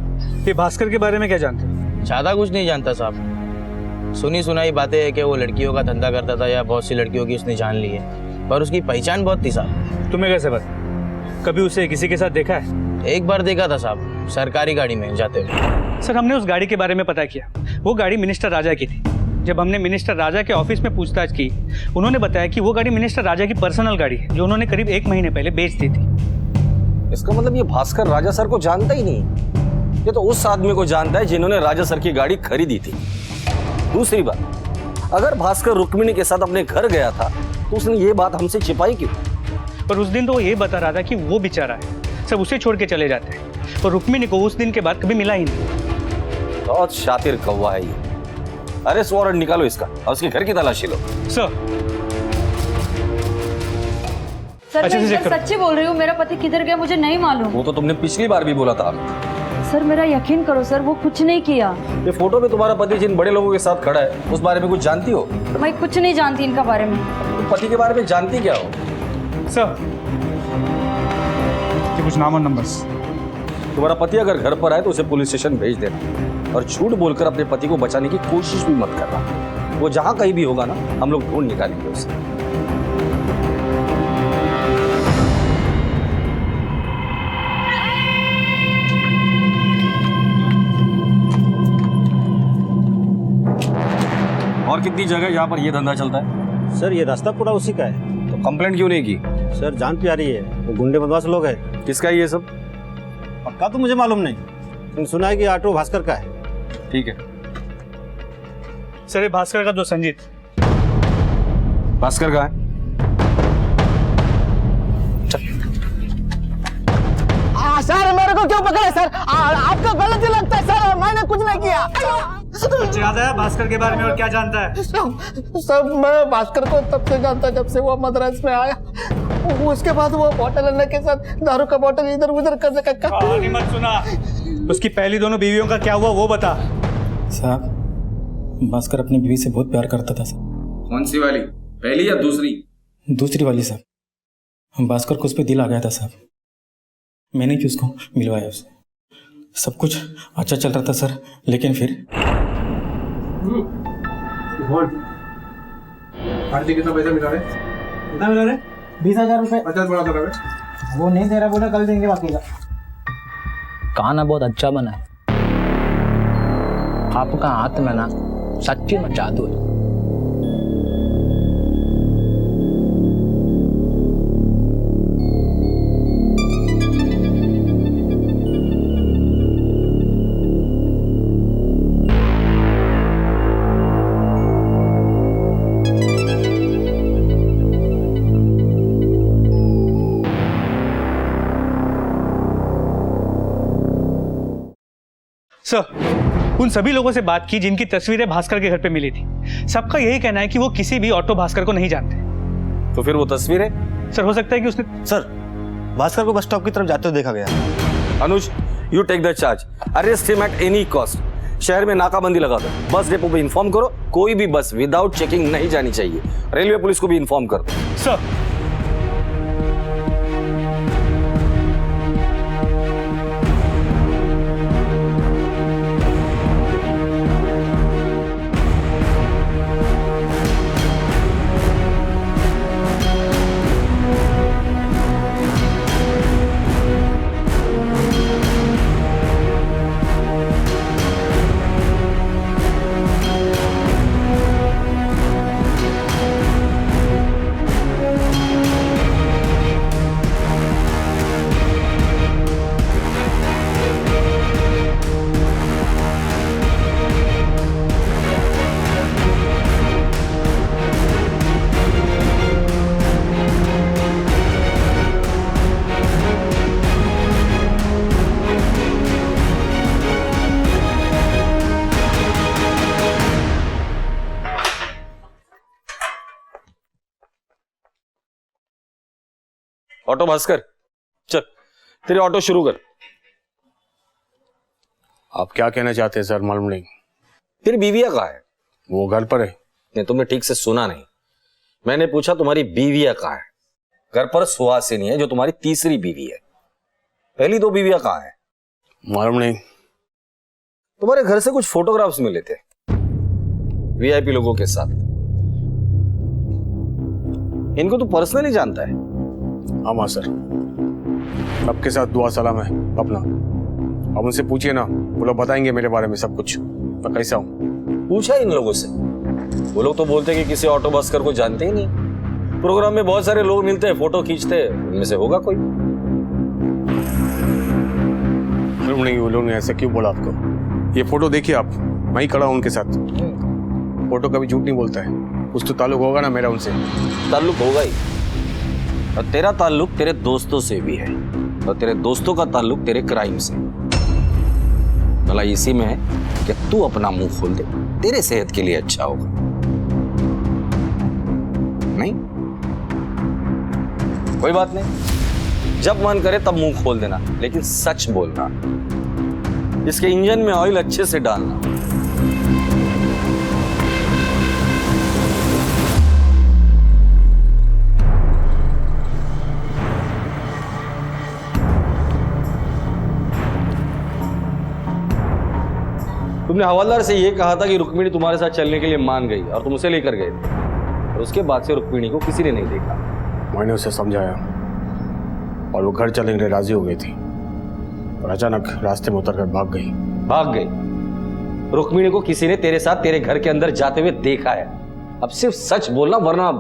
ये भास्कर के बारे में क्या जानते हो? ज्यादा कुछ नहीं जानता साहब। सुनी सुनाई बातें है कि वो लड़कियों का धंधा करता था या बहुत सी लड़कियों की उसने जान ली है, पर उसकी पहचान बहुत थी साहब। तुम्हें कैसे पता? कभी उसे किसी के साथ देखा है? एक बार देखा था साहब, सरकारी गाड़ी में जाते हुए। सर, हमने उस गाड़ी के बारे में पता किया। वो गाड़ी मिनिस्टर राजा की थी। जब हमने मिनिस्टर राजा के ऑफिस में पूछताछ की, उन्होंने बताया कि वो गाड़ी मिनिस्टर राजा की पर्सनल गाड़ी है, जो उन्होंने करीब 1 महीने पहले बेच दी थी। इसका मतलब ये भास्कर राजा सर को जानता ही नहीं। ये तो उस आदमी को जानता है जिन्होंने राजा सर की गाड़ी खरीदी थी। दूसरी बात, अगर भास्कर रुक्मिणी के साथ अपने घर गया था तो उसने ये बात हमसे छिपाई क्यों? पर उस दिन तो वो ये बता रहा था कि वो बेचारा है, सब उसे छोड़ के चले जाते हैं, और रुक्मिणी को उस दिन के बाद कभी मिला ही नहीं। बहुत शातिर कौवा है ये। अरेस्ट वारंट निकालो इसका और उसके घर की तलाशी लो। सर, सर मैं सच्ची बोल रही हूँ, मेरा पति किधर गया मुझे नहीं मालूम। वो तो तुमने पिछली बार भी बोला था। सर मेरा यकीन करो सर, वो कुछ नहीं किया। ये फोटो में तुम्हारा पति जिन बड़े लोगों के साथ खड़ा है उस बारे में कुछ जानती हो? मैं कुछ नहीं जानती इनका बारे में। तुम पति के बारे में जानती क्या हो? सर ये कुछ नाम और नंबर्स। तुम्हारा पति अगर घर पर आए तो उसे पुलिस स्टेशन भेज देना और झूठ बोलकर अपने पति को बचाने की कोशिश भी मत करना। वो जहां कहीं भी होगा ना, हम लोग ढूंढ निकालेंगे उसे। और कितनी जगह यहाँ पर ये धंधा चलता है? सर ये रास्ता पूरा उसी का है। तो कंप्लेंट क्यों नहीं की? सर जान प्यारी है, वो गुंडे बदमाश लोग हैं। किसका है ये सब? पक्का तो मुझे मालूम नहीं, लेकिन सुना है कि ऑटो भास्कर का है। ठीक है सर ये भास्कर का जो संजीत। भास्कर का है? सर मेरे को क्यों पकड़े सर? आपको गलत ही लगता है सर, मैंने कुछ नहीं किया। कुछ याद है भास्कर के बारे में और क्या जानता है? सब मैं भास्कर को तब से जानता जब से वो मद्रास में आया। उसके बाद वो बॉटल लेने के साथ दारू का बॉटल इधर उधर करने का कहानी मत सुना। उसकी पहली दोनों बीवियों का क्या हुआ वो बता। साहब भास्कर अपनी बीवी से बहुत प्यार करता था सर। कौन सी वाली, पहली या दूसरी? दूसरी वाली साहब। भास्कर को उस पर दिल आ गया था साहब, मैंने ही उसको मिलवाया उससे। सब कुछ अच्छा चल रहा था सर, लेकिन फिर आरती कितना पैसा मिला रहे? कितना मिला रहे? 20,000 रुपए। 50 बड़ा कर रहे? वो नहीं दे रहा, बोला कल देंगे बाकी का। खाना बहुत अच्छा बना है, आपका हाथ में ना सच्ची में जादू है। सर उन सभी लोगों से बात की जिनकी तस्वीरें भास्कर के घर पे मिली थी। सबका यही कहना है कि वो किसी भी ऑटो भास्कर को नहीं जानते। तो फिर वो तस्वीरें? सर हो सकता है कि उसने सर भास्कर को बस स्टॉप की तरफ जाते हुए देखा गया। Anuj you take the charge, arrest him at any cost. शहर में नाकाबंदी लगा दो, बस डिपो पे इन्फॉर्म करो, कोई भी बस विदाउट चेकिंग नहीं जानी चाहिए। रेलवे पुलिस को भी इन्फॉर्म कर दो। सर ऑटो भास्कर चल, तेरे ऑटो शुरू कर। आप क्या कहना चाहते हैं सर? मालूम नहीं। तेरी बीविया कहाँ है? वो घर पर है। नहीं, तुमने ठीक से सुना नहीं। मैंने पूछा तुम्हारी बीविया कहाँ है? घर पर सुहासिनी है जो तुम्हारी तीसरी बीवी है। पहली दो बीविया कहाँ है? मालूम नहीं। तुम्हारे घर से कुछ फोटोग्राफ्स मिले थे वीआईपी लोगों के साथ। इनको तो पर्सनली जानता है? हाँ सर, सबके साथ दुआ सलाम है अपना। अब उनसे पूछिए ना, वो लोग बताएंगे मेरे बारे में सब कुछ, मैं कैसा हूँ। पूछा इन लोगों से, वो लोग तो बोलते कि किसी ऑटो भास्कर को जानते ही नहीं। प्रोग्राम में बहुत सारे लोग मिलते हैं, फोटो खींचते हैं, उनमें से होगा कोई। नहीं, वो लोग ने ऐसा क्यों बोला आपको? ये फोटो देखिए आप, मैं ही खड़ा हूँ उनके साथ। फोटो कभी झूठ नहीं बोलता है। कुछ तो ताल्लुक होगा ना मेरा उनसे। ताल्लुक होगा ही, और तेरा ताल्लुक तेरे दोस्तों से भी है, और तेरे दोस्तों का ताल्लुक तेरे क्राइम से। भला इसी में है कि तू अपना मुंह खोल दे, तेरे सेहत के लिए अच्छा होगा। नहीं, कोई बात नहीं, जब मन करे तब मुंह खोल देना, लेकिन सच बोलना। इसके इंजन में ऑयल अच्छे से डालना। तुमने हवलदार से ये कहा था कि रुक्मिणी तुम्हारे साथ चलने के लिए मान गई और तुम उसे लेकर गए थे, और उसके बाद से रुक्मिणी को किसी ने नहीं देखा। मैंने उसे समझाया और वो घर चलने के लिए राजी हो गई थी, और अचानक रास्ते में उतरकर भाग गई। भाग गई? रुक्मिणी को किसी ने तेरे साथ तेरे घर के अंदर जाते हुए देखा है। अब सिर्फ सच बोलना, वरना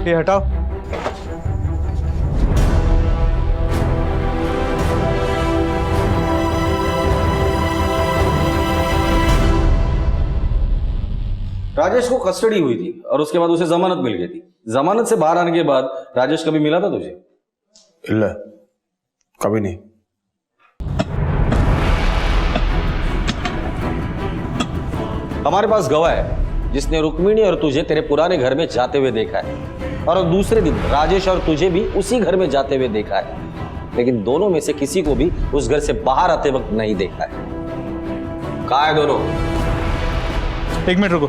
ये हटाओ। राजेश को कस्टडी हुई थी और उसके बाद उसे जमानत मिल गई थी। जमानत से बाहर आने के बाद राजेश कभी मिला था तुझे? इल्ला, कभी नहीं। हमारे पास गवाह है जिसने रुक्मिणी और तुझे तेरे पुराने घर में जाते हुए देखा है, और दूसरे दिन राजेश और तुझे भी उसी घर में जाते हुए देखा है, लेकिन दोनों में से किसी को भी उस घर से बाहर आते वक्त नहीं देखा है। कहाँ है दोनों? एक मिनट रुको।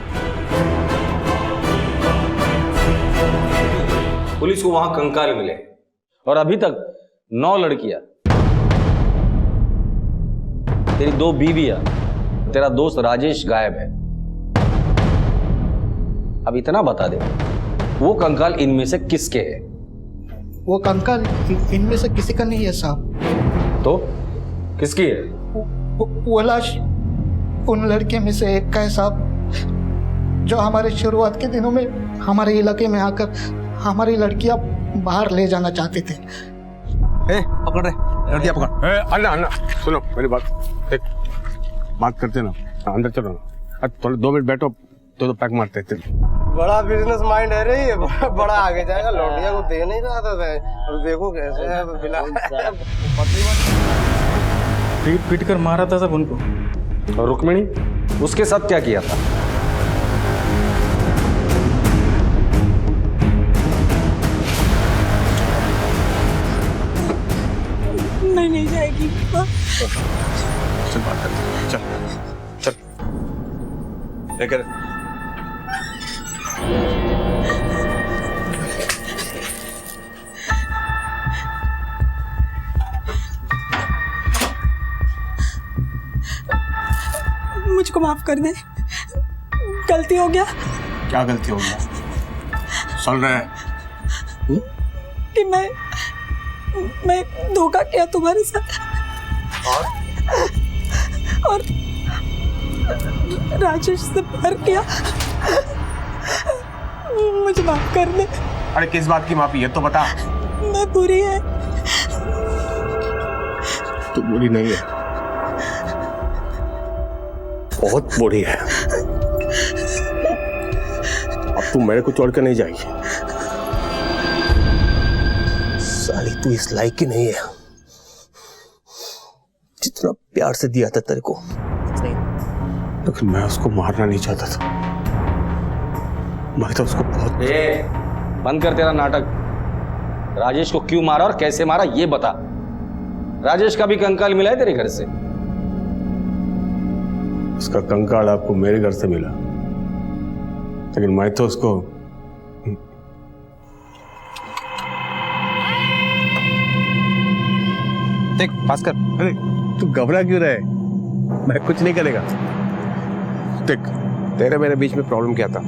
पुलिस को वहां कंकाल मिले और अभी तक 9 लड़कियां, तेरी 2 बीवियां, तेरा दोस्त राजेश गायब है। अब इतना बता दे, वो कंकाल इनमें से किसके है? वो कंकाल इनमें से किसी का नहीं है साहब। तो किसकी है? वो लाश उन लड़के में से एक का है साहब, जो हमारे शुरुआत के दिनों में हमारे इलाके में आकर हमारी लड़कियां बाहर ले जाना चाहते थे। पकड़ रहे लड़कियां, पकड़। अन्ना अन्ना सुनो मेरी बात, देख बात करते ना, अंदर चलो ना, थोड़े 2 मिनट बैठो, तो पैक मारते थे। बड़ा बिजनेस माइंड है रे ये, बड़ा आगे जाएगा। लौंडिया को दे नहीं रहा था, और देखो कैसे है बिला। पीट कर मारा था सब उनको। और रुक्मिणी, उसके साथ क्या किया था? नहीं जाएगी। चल बात करते, चल चल लेकर। मुझको माफ कर दे, गलती हो गया। क्या गलती हो गया? सुन रहे हैं कि मैं धोखा किया तुम्हारे साथ, और राजेश से प्यार किया। मुझे माफ कर दे। अरे किस बात की माफी है तो बता। मैं बुरी है। तू बुरी नहीं है, बहुत बुरी है। अब तू मेरे को छोड़ कर नहीं जाएगी। साली तू इस लायक की नहीं है, जितना प्यार से दिया था तेरे को। लेकिन मैं उसको मारना नहीं चाहता था, मैं तो उसको बहुत। बंद कर तेरा नाटक। राजेश को क्यों मारा और कैसे मारा ये बता। राजेश का भी कंकाल मिला है तेरे घर से? उसका कंकाल आपको मेरे घर से मिला, लेकिन मैं तो उसको देख भास्कर, अरे तू घबरा क्यों रहे? मैं कुछ नहीं करेगा। देख तेरे मेरे बीच में प्रॉब्लम क्या था?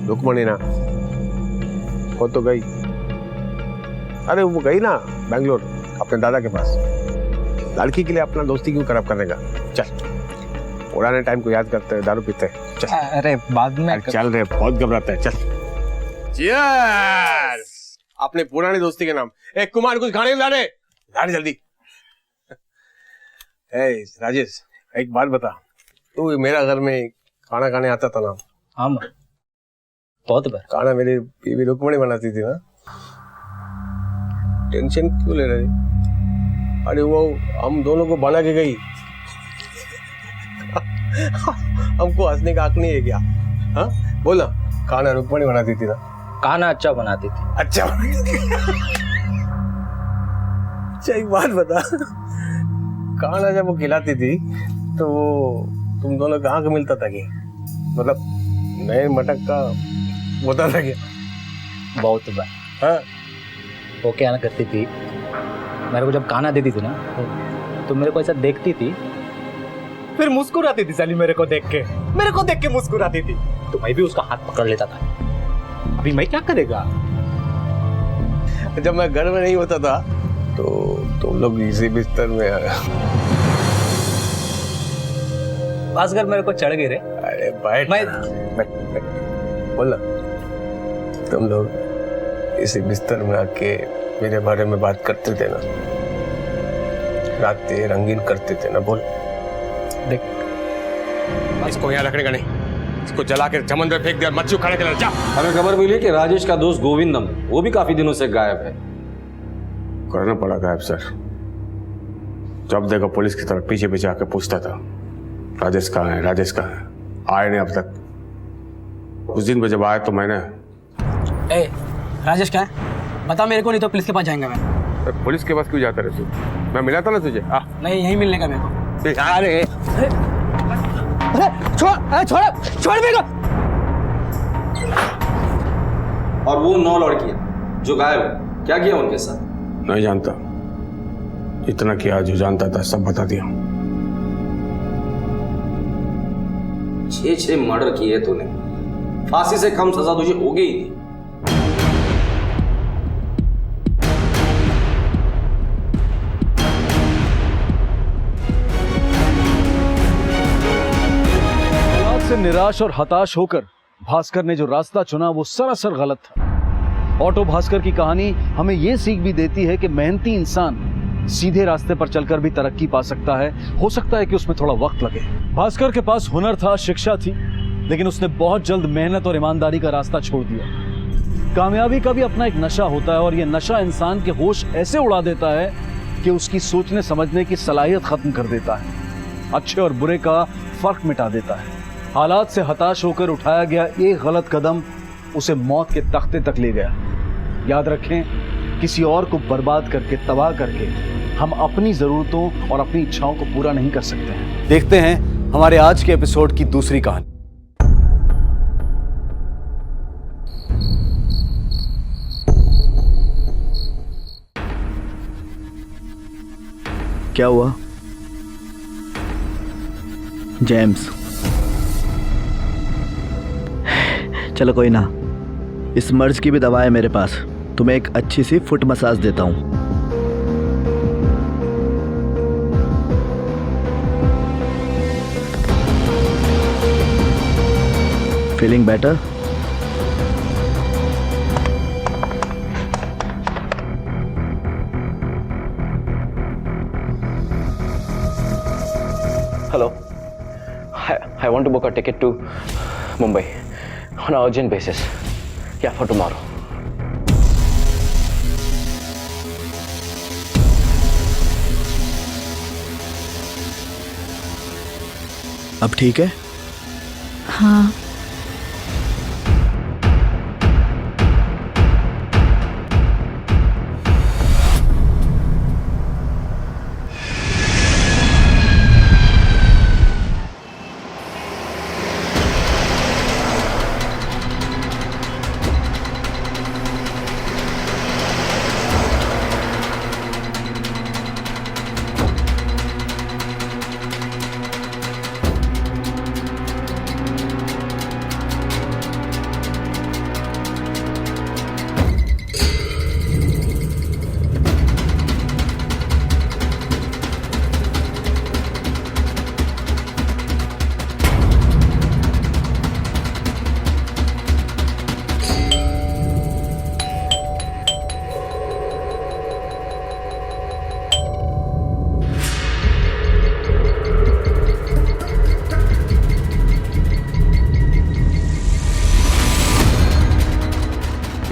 रुक्मिणी ना, वो तो गई। अरे वो गई ना बैंगलोर अपने दादा के पास। लड़की के लिए अपना दोस्ती क्यों खराब करने का? चल पुराने टाइम को याद करते हैं, दारू पीते हैं। चल। अरे बाद में चल रे, बहुत घबराता है। चल। Cheers! अपने पुरानी दोस्ती के नाम। एक कुमार कुछ खाने ला रहे जल्दी। राजेश एक बात बता, तू मेरा घर में खाना खाने आता था ना? हाँ बहुत बार। खाना मेरी बीवी रुक्मिणी बनाती थी ना। टेंशन क्यों ले रहे? अरे वो हम दोनों को बना के गई, हमको हंसने का हक नहीं है क्या? हाँ बोल ना, खाना रुक्मणी बनाती थी ना? खाना अच्छा बनाती थी। अच्छा अच्छा एक बात बता, खाना जब वो खिलाती थी तो तुम दोनों कहाँ का मिलता था? कि मतलब नए मटक का होता था क्या? बहुत बार। हाँ वो क्या ना करती थी, मेरे को जब खाना देती थी ना तो मेरे को ऐसा देखती थी, फिर मुस्कुराती थी साली मेरे को देख के मुस्कुराती थी, तो मैं भी उसका हाथ पकड़ लेता था। अभी मैं क्या करेगा? जब मैं घर में नहीं होता था तो तुम लोग इसी बिस्तर में भास्कर मेरे को चढ़ गए रे। अरे बैठ बोल ना, तुम लोग इसी बिस्तर में आके मेरे बारे में बात करते थे ना, रातें रंगीन करते थे ना? बोल देख, इसको यहाँ रखने का नहीं, इसको जला के समंदर फेंक दिया, मच्छी खाने के लिए जा। हमें खबर मिली कि राजेश का दोस्त गोविंदम वो भी काफी दिनों से गायब है। करना पड़ा गायब सर। जब देखो पुलिस की तरफ पीछे पीछे आके पूछता था, राजेश कहाँ है, राजेश कहाँ है? आए नहीं अब तक। उस दिन पे जब आया तो मैंने, ए, राजेश क्या है बता मेरे को, नहीं तो पुलिस के पास जाएंगे मैं। पुलिस के पास क्यों जाता रहे तू? मैं मिला था ना तुझे। नहीं, यहीं मिलने का मेरे को। अरे छोड़ मेरे को। और वो 9 लड़कियां जो गायब है, क्या किया उनके साथ? नहीं जानता, इतना किया जो जानता था सब बता दिया। 6 मर्डर किए तूने, फांसी से कम सजा तुझे हो गई थी। से निराश और हताश होकर भास्कर ने जो रास्ता चुना वो सरासर गलत था। ऑटो भास्कर की कहानी हमें ये सीख भी देती है कि मेहनती इंसान सीधे रास्ते पर चलकर भी तरक्की पा सकता है। हो सकता है कि उसमें थोड़ा वक्त लगे। भास्कर के पास हुनर था, शिक्षा थी, लेकिन उसने बहुत जल्द मेहनत और ईमानदारी का रास्ता छोड़ दिया। कामयाबी का भी अपना एक नशा होता है और ये नशा इंसान के होश ऐसे उड़ा देता है कि उसकी सोचने समझने की सलाहियत खत्म कर देता है, अच्छे और बुरे का फर्क मिटा देता है। हालात से हताश होकर उठाया गया एक गलत कदम उसे मौत के तख्ते तक ले गया। याद रखें, किसी और को बर्बाद करके, तबाह करके हम अपनी जरूरतों और अपनी इच्छाओं को पूरा नहीं कर सकते हैं। देखते हैं हमारे आज के एपिसोड की दूसरी कहानी। क्या हुआ जेम्स? चलो कोई ना, इस मर्ज की भी दवा है मेरे पास। तुम्हें एक अच्छी सी फुट मसाज देता हूं। Feeling better? Hello. I want to book a ticket to Mumbai on an urgent basis. Yeah, for tomorrow. अब ठीक है? हाँ।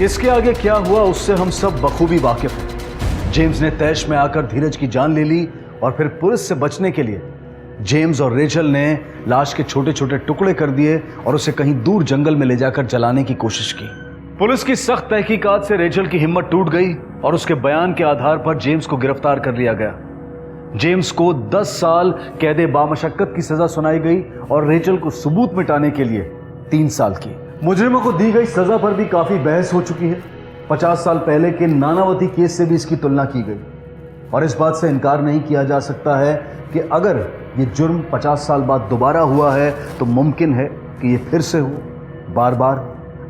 इसके आगे क्या हुआ उससे हम सब बखूबी वाकिफ हैं। जेम्स ने तैश में आकर धीरज की जान ले ली और फिर पुलिस से बचने के लिए जेम्स और रेचल ने लाश के छोटे छोटे टुकड़े कर दिए और उसे कहीं दूर जंगल में ले जाकर जलाने की कोशिश की। पुलिस की सख्त तहकीकात से रेचल की हिम्मत टूट गई और उसके बयान के आधार पर जेम्स को गिरफ्तार कर लिया गया। जेम्स को 10 साल कैदे बामशक्कत की सजा सुनाई गई और रेचल को सबूत मिटाने के लिए 3 साल की। मुजरिमों को दी गई सजा पर भी काफी बहस हो चुकी है। 50 साल पहले के नानावती केस से भी इसकी तुलना की गई और इस बात से इनकार नहीं किया जा सकता है कि अगर ये जुर्म 50 साल बाद दोबारा हुआ है तो मुमकिन है कि ये फिर से हो, बार बार।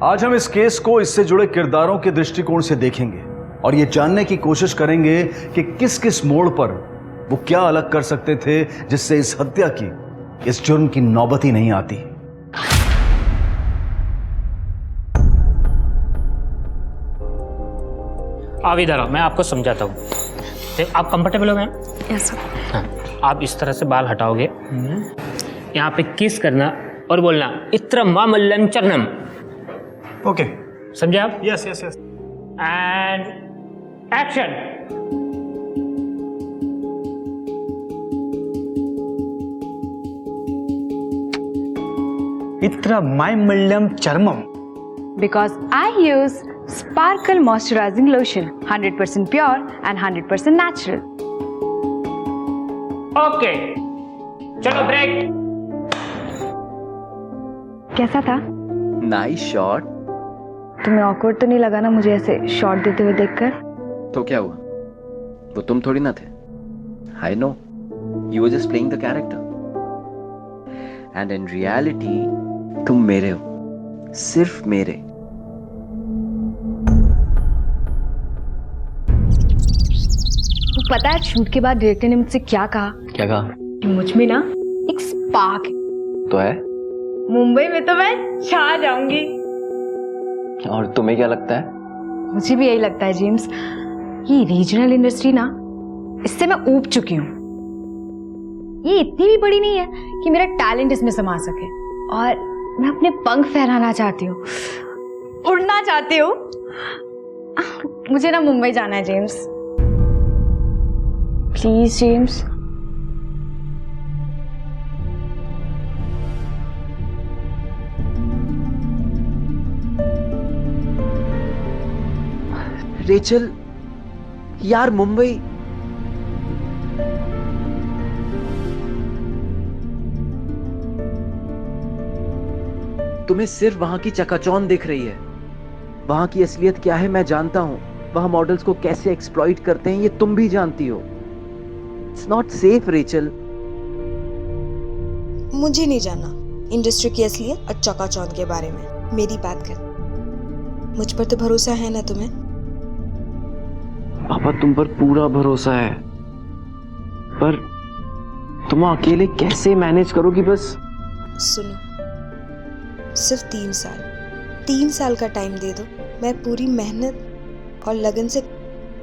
आज हम इस केस को इससे जुड़े किरदारों के दृष्टिकोण से देखेंगे और ये जानने की कोशिश करेंगे कि किस किस मोड़ पर वो क्या अलग कर सकते थे जिससे इस हत्या की, इस जुर्म की नौबत ही नहीं आती। आप इधर आओ, मैं आपको समझाता हूँ। आप कंफर्टेबल हो गए? Yes sir. हाँ, आप इस तरह से बाल हटाओगे, यहाँ पे किस करना और बोलना इत्र मामल्लम चरणम। ओके, समझे आप? Yes yes yes. And action. इत्र मामल्लम चर्मम। Because I use Sparkle Moisturizing Lotion, 100% pure and 100% natural. Okay, चलो ब्रेक। कैसा था? Nice shot. तुम्हें awkward तो नहीं लगा ना मुझे ऐसे शॉट देते हुए देखकर? तो क्या हुआ? वो तुम थोड़ी ना थे। I know, you were just playing the character and in reality तुम मेरे हो, सिर्फ मेरे। पता है शूट के बाद डायरेक्टर ने मुझसे क्या कहा? क्या कहा? कि मुझ में ना एक स्पार्क है। तो है? मुंबई में तो मैं छा जाऊंगी। और तुम्हें क्या लगता है? मुझे भी यही लगता है जेम्स। ये रीजनल इंडस्ट्री ना, इससे मैं ऊब चुकी हूँ। ये इतनी भी बड़ी नहीं है कि मेरा टैलेंट इसमें समा सके और मैं अपने पंख फहराना चाहती हूँ, उड़ना चाहती हूँ। मुझे ना मुंबई जाना है जेम्स, प्लीज जेम्स। रेचल यार, मुंबई तुम्हें सिर्फ वहां की चकाचौंध दिख रही है। वहां की असलियत क्या है मैं जानता हूं। वहां मॉडल्स को कैसे एक्सप्लॉइट करते हैं ये तुम भी जानती हो। It's not safe Rachel. मुझे नहीं जानना इंडस्ट्री की असलियत और चकाचौंध के बारे में। मेरी बात कर, मुझ पर तो भरोसा है ना तुम्हें? पापा तुम पर पूरा भरोसा है, पर तुम अकेले कैसे मैनेज करोगी? बस सुनो, सिर्फ 3 साल का टाइम दे दो। मैं पूरी मेहनत और लगन से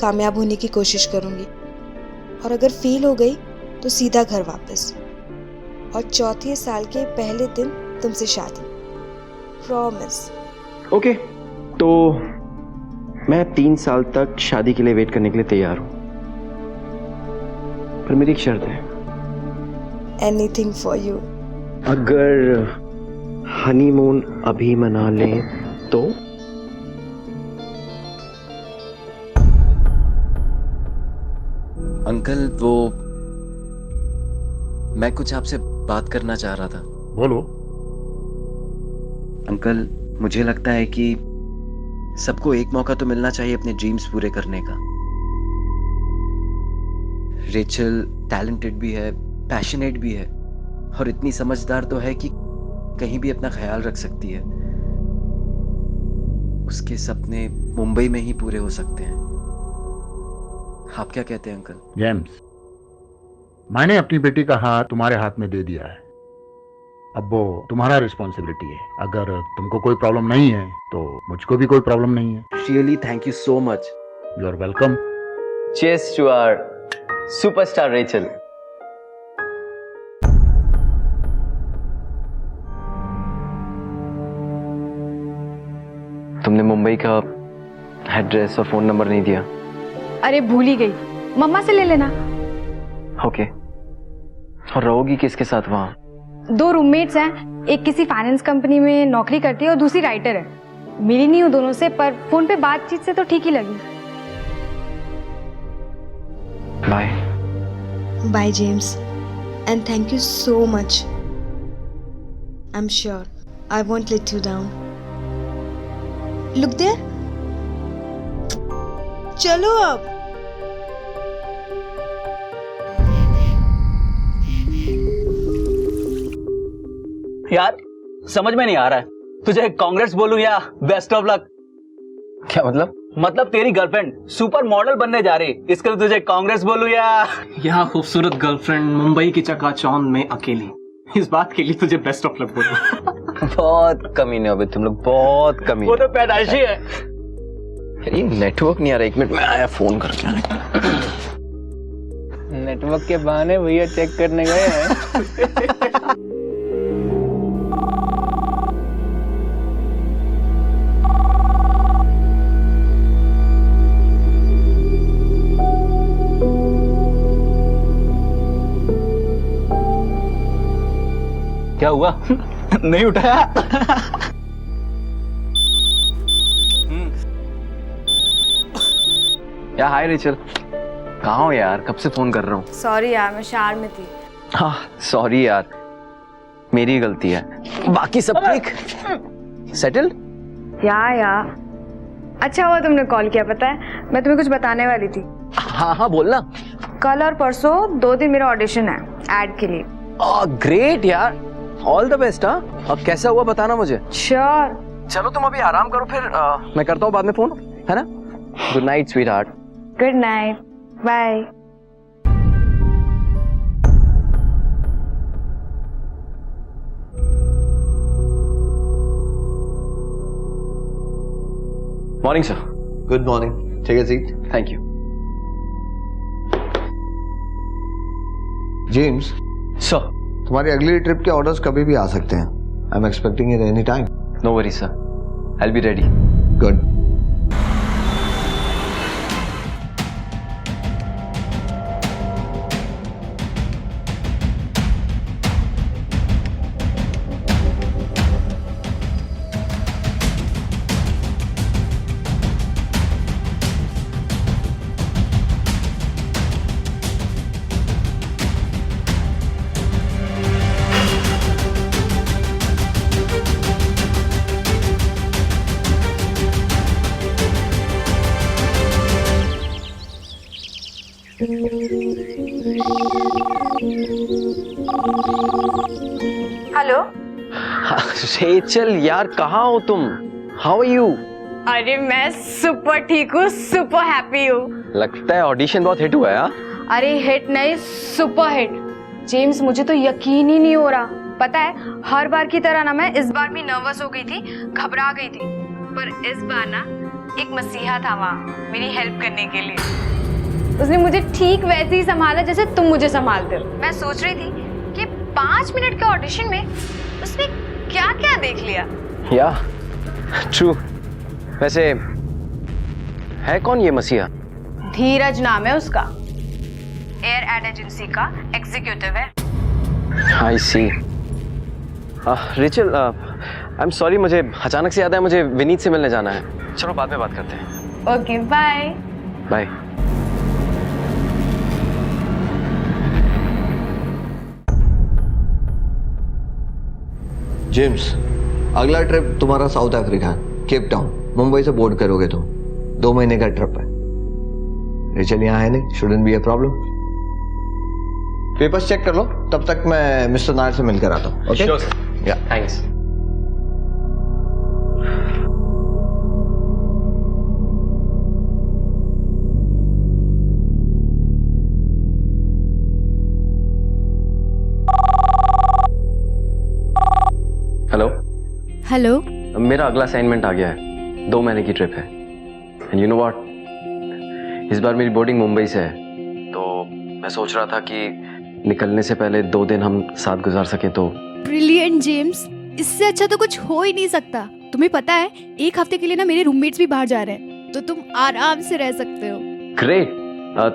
कामयाब होने की कोशिश करूंगी और अगर फेल हो गई तो सीधा घर वापस, और चौथे साल के पहले दिन तुमसे शादी। प्रॉमिस। ओके, तो मैं 3 साल तक शादी के लिए वेट करने के लिए तैयार हूं, पर मेरी एक शर्त है। Anything for you. अगर हनीमून अभी मना लें तो? अंकल वो मैं कुछ आपसे बात करना चाह रहा था। बोलो। अंकल मुझे लगता है कि सबको एक मौका तो मिलना चाहिए अपने ड्रीम्स पूरे करने का। रेचल टैलेंटेड भी है, पैशनेट भी है और इतनी समझदार तो है कि कहीं भी अपना ख्याल रख सकती है। उसके सपने मुंबई में ही पूरे हो सकते हैं। आप क्या कहते हैं अंकल? जेम्स, मैंने अपनी बेटी का हाथ तुम्हारे हाथ में दे दिया है। अब वो तुम्हारा रिस्पॉन्सिबिलिटी है। अगर तुमको कोई प्रॉब्लम नहीं है तो मुझको भी कोई प्रॉब्लम नहीं है। Really thank you so much. You are welcome. Cheers to our superstar Rachel. तुमने मुंबई का एड्रेस और फोन नंबर नहीं दिया। अरे भूल ही गई, मम्मा से ले लेना। ओके, और रहोगी किसके साथ वहाँ? 2 रूममेट्स हैं, एक किसी फाइनेंस कंपनी में नौकरी करती है और दूसरी राइटर है। मिली नहीं हूँ दोनों से, पर फोन पे बातचीत से तो ठीक ही लगी। Bye. Bye James, and thank you so much. I am sure I won't let you down. Look there, चलो अब। यार समझ में नहीं आ रहा है, तुझे कांग्रेस बोलूं या बेस्ट ऑफ लक? क्या मतलब? मतलब तेरी गर्लफ्रेंड सुपर मॉडल बनने जा रही, इसके लिए तुझे कांग्रेस बोलूं या खूबसूरत गर्लफ्रेंड मुंबई की चकाचौंध में अकेली, इस बात के लिए तुझे बेस्ट ऑफ लक बोलूं। बहुत कमीने हो बे तुम लोग, बहुत कमीने। वो तो पैदाइशी है। यार ये नेटवर्क नहीं आ रहा, 1 मिनट में आया फोन करके। नेटवर्क के बहाने भैया चेक करने गए हैं। क्या हुआ? नहीं उठाया? या हाय रिचल, कहाँ हो यार? कब से फोन कर रहा हूँ। सॉरी यार, मैं शार में थी। हाँ सॉरी यार, मेरी गलती है। बाकी सब ठीक? सेटल? या अच्छा हुआ तुमने कॉल किया। पता है मैं तुम्हें कुछ बताने वाली थी। हाँ हाँ बोलना। कल और परसों 2 दिन मेरा ऑडिशन है एड के लिए। ग्रेट यार, ऑल द बेस्ट। हाँ अब कैसा हुआ बताना मुझे। श्योर। चलो तुम अभी आराम करो, फिर मैं करता हूँ बाद में फोन, है ना? Good night sweetheart. Good night, bye. Morning sir. Good morning, take a seat. Thank you. James sir, तुम्हारी अगली ट्रिप के ऑर्डर्स कभी भी आ सकते हैं। I am expecting it any time. No worry sir, I will be ready. Good. Hello Rachel यार, कहाँ हो तुम? How are you? अरे मैं सुपर ठीक हूँ, सुपर हैप्पी हूँ। लगता है ऑडिशन बहुत हिट हुआ है। अरे हिट नहीं, सुपर हिट। जेम्स मुझे तो यकीन ही नहीं हो रहा। पता है हर बार की तरह ना मैं इस बार भी नर्वस हो गई थी, घबरा गई थी, पर इस बार ना एक मसीहा था वहाँ मेरी हेल्प करने के लिए। उसने मुझे ठीक वैसे ही संभाला जैसे तुम मुझे संभालते हो। मैं सोच रही थी कि 5 मिनट के ऑडिशन में उसने क्या क्या देख लिया। या ट्रू। वैसे है कौन ये मसीहा? धीरज नाम है उसका, एयर एड एजेंसी का एग्जीक्यूटिव है। आई सी। रिचल आई एम सॉरी, मुझे अचानक से याद आया, मुझे विनीत से मिलने जाना है। चलो बाद में बात करते हैं। Okay bye. बाय। जेम्स, अगला ट्रिप तुम्हारा साउथ अफ्रीका है, केप टाउन। मुंबई से बोर्ड करोगे तुम। 2 महीने का ट्रिप है। रिचल यहाँ है नहीं, shouldn't be a problem. Papers check कर लो, तब तक मैं मिस्टर नायर से मिलकर आता हूँ। ओके? या थैंक्स। Hello hello. मेरा अगला असाइनमेंट आ गया है, 2 महीने की ट्रिप है। एंड यू नो व्हाट, इस बार मेरी बोर्डिंग मुंबई से है, तो मैं सोच रहा था कि निकलने से पहले 2 दिन हम साथ गुजार सके तो। ब्रिलियंट जेम्स, इससे अच्छा तो कुछ हो ही नहीं सकता। तुम्हें पता है 1 हफ्ते के लिए ना मेरे रूममेट्स भी बाहर जा रहे हैं, तो तुम आराम से रह सकते हो। ग्रेट,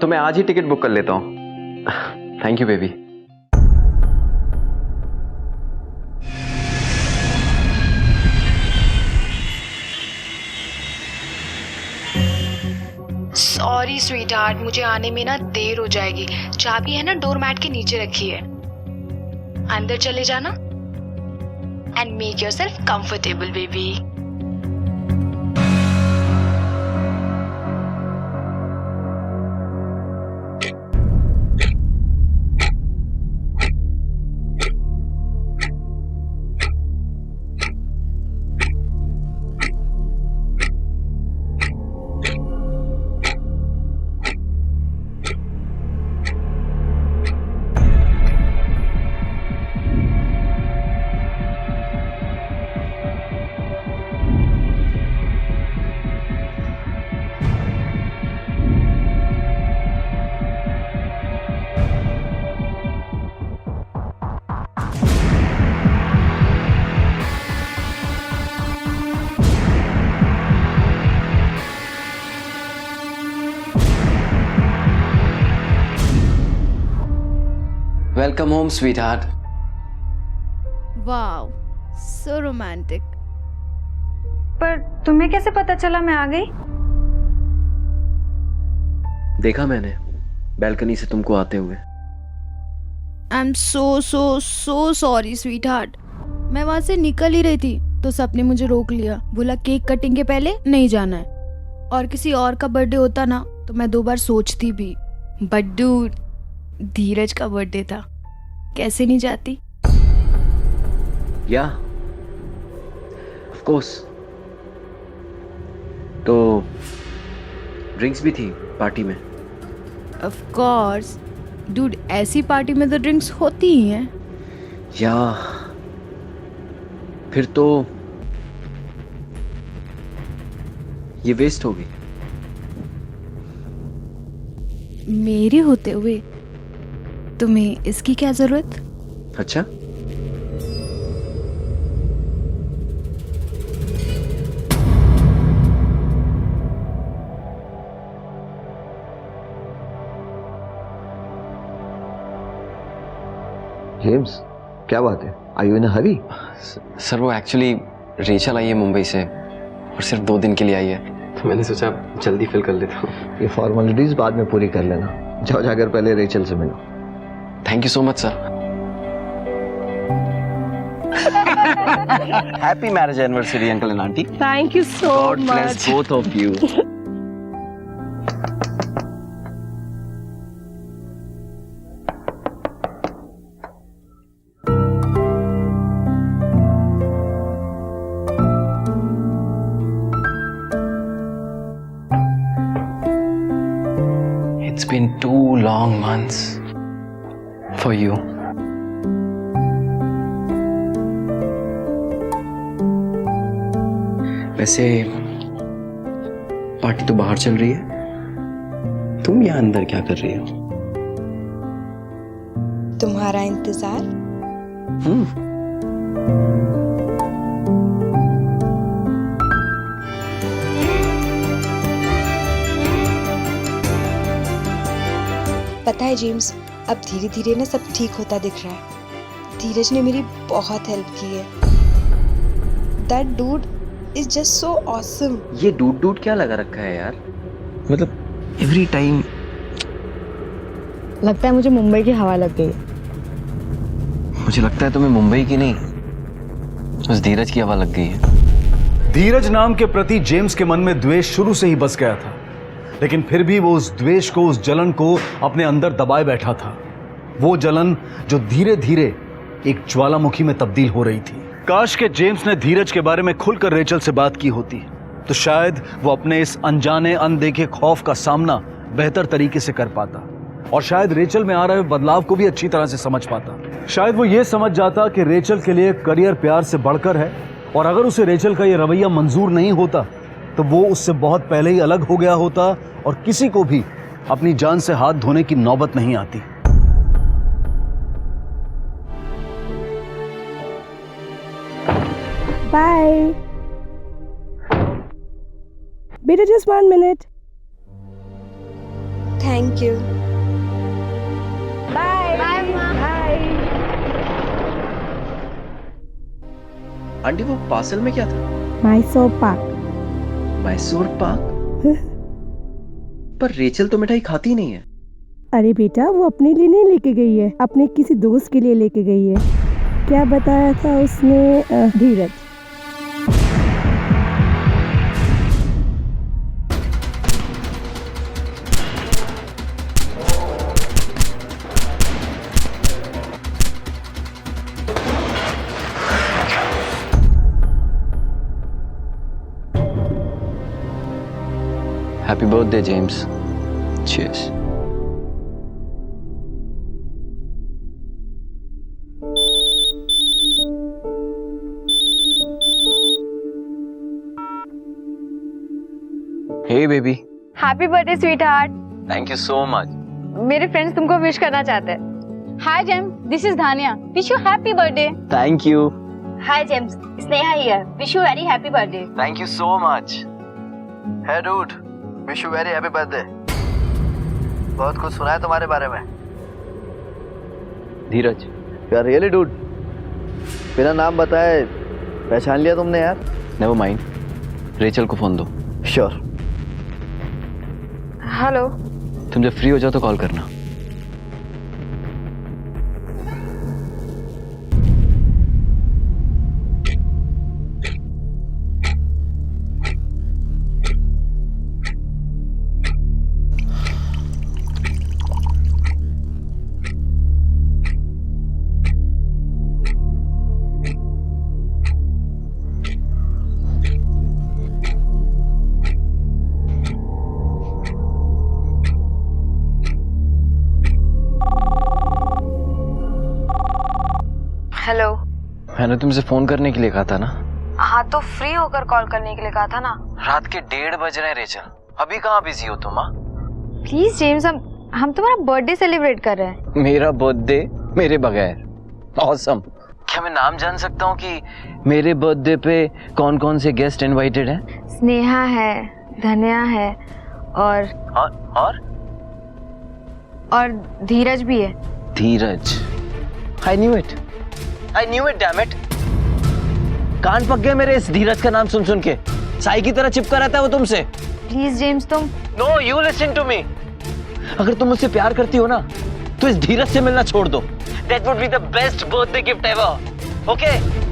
तो मैं आज ही टिकट बुक कर लेता हूँ। Thank you baby. Sorry sweet heart, मुझे आने में ना देर हो जाएगी। चाबी है ना डोर मैट के नीचे रखी है, अंदर चले जाना and make yourself comfortable baby. Welcome home sweetheart. Wow, so romantic. पर तुम्हें कैसे पता चला मैं आ गई? देखा मैंने बैल्कनी से तुमको आते हुए। I am so sorry sweet heart. मैं वहां से निकल ही रही थी तो सबने मुझे रोक लिया, बोला केक कटिंग के पहले नहीं जाना है, और किसी और का बर्थडे होता ना तो मैं 2 बार सोचती भी, बट डूड धीरज का बर्थडे था, कैसे नहीं जाती। या ऑफ कोर्स। तो ड्रिंक्स भी थी पार्टी में? ऑफ कोर्स डूड, ऐसी पार्टी में तो ड्रिंक्स होती ही हैं। या फिर तो ये वेस्ट हो गई। मेरी होते हुए तुम्हें इसकी क्या जरूरत? अच्छा, जेम्स क्या बात है? Are you in a hurry? Sir वो एक्चुअली रेचल आई है मुंबई से और सिर्फ 2 दिन के लिए आई है, तो मैंने सोचा जल्दी फिल कर लेता हूँ। ये फॉर्मेलिटीज बाद में पूरी कर लेना, जाओ जाकर पहले रेचल से मिलो। Thank you so much sir. Happy marriage anniversary uncle and aunty. Thank you so God bless both of you. It's been 2 long months for you. वैसे पार्टी तो बाहर चल रही है, तुम यहाँ अंदर क्या कर रही हो? तुम्हारा इंतजार। पता है जेम्स, अब धीरे धीरे ना सब ठीक होता दिख रहा है। धीरज ने मेरी बहुत हेल्प की है। That dude is just so awesome. ये डूड क्या लगा रखा है यार? मतलब एवरी टाइम। लगता है मुझे मुंबई की हवा लग गई। मुझे लगता है तुम्हें मुंबई की नहीं, उस धीरज की हवा लग गई है। धीरज नाम के प्रति जेम्स के मन में द्वेष शुरू से ही बस गया था, लेकिन फिर भी वो उस द्वेष को, उस जलन को अपने अंदर दबाए बैठा था। वो जलन जो धीरे धीरे एक ज्वालामुखी में तब्दील हो रही थी। काश के जेम्स ने धीरज के बारे में खुलकर रेचल से बात की होती, तो शायद वो अपने इस अनजाने अनदेखे खौफ का सामना बेहतर तरीके से कर पाता, और शायद रेचल में आ रहे बदलाव को भी अच्छी तरह से समझ पाता। शायद वो ये समझ जाता कि रेचल के लिए करियर प्यार से बढ़कर है, और अगर उसे रेचल का ये रवैया मंजूर नहीं होता तो वो उससे बहुत पहले ही अलग हो गया होता, और किसी को भी अपनी जान से हाथ धोने की नौबत नहीं आती। बाय बेटा, just 1 minute. Thank you. Bye bye bye. Aunty वो पार्सल में क्या था? मैसूर पाक। मैसूर पाक? पर रेचल तो मिठाई खाती नहीं है। अरे बेटा, वो अपने लिए नहीं लेके गई है, अपने किसी दोस्त के लिए लेके गई है। क्या बताया था उसने? Dheeraj. Happy birthday, James. Cheers. Hey, baby. Happy birthday sweetheart. Thank you so much. मेरे फ्रेंड्स तुमको विश करना चाहते हैं। Hi Jem, this is Dhaniya, wish you happy birthday. Thank you. Hi James, Sneha here, wish you very happy birthday. Thank you so much. Hey dude, wish you very happy birthday. बहुत कुछ सुना है तुम्हारे बारे में। धीरज। यार रियली डूड, बिना नाम बताए पहचान लिया तुमने यार। नेवर माइंड, रेचल को फोन दो। श्योर। हेलो। तुम जब फ्री हो जाओ तो कॉल करना। हेलो। मैंने तुमसे फोन करने के लिए कहा था ना। हाँ तो फ्री होकर कॉल करने के लिए कहा था ना। रात के 1:30 बज रहे हैं रेचल, अभी कहाँ बिजी हो तुम? प्लीज जेम्स, हम तुम्हारा बर्थडे सेलिब्रेट कर रहे हैं। मेरा बर्थडे मेरे बगैर? ऑसम। क्या मैं नाम जान सकता हूँ कि मेरे बर्थडे पे कौन कौन से गेस्ट इनवाइटेड हैं? स्नेहा है, धन्या है और धीरज भी है। Dheeraj? I knew it, damn it. कान पक गए मेरे इस धीरज का नाम सुन सुन के। साई की तरह चिपका रहता है वो तुमसे। प्लीज जेम्स, तुम। No, you listen to me. अगर तुम मुझसे प्यार करती हो ना तो इस धीरज से मिलना छोड़ दो। That would be the best birthday gift ever. Okay?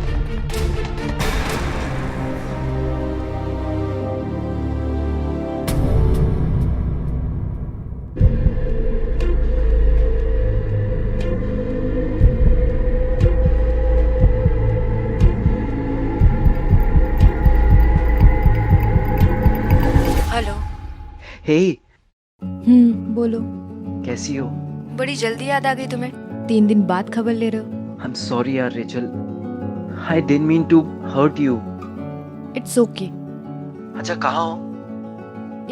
Hello. Hey. बोलो। कैसी हो? बड़ी जल्दी याद आ गई तुम्हें। 3 दिन बाद खबर ले रहे हो। आई एम सॉरी यार Rachel, I didn't mean to hurt you. It's okay. अच्छा, कहाँ हो?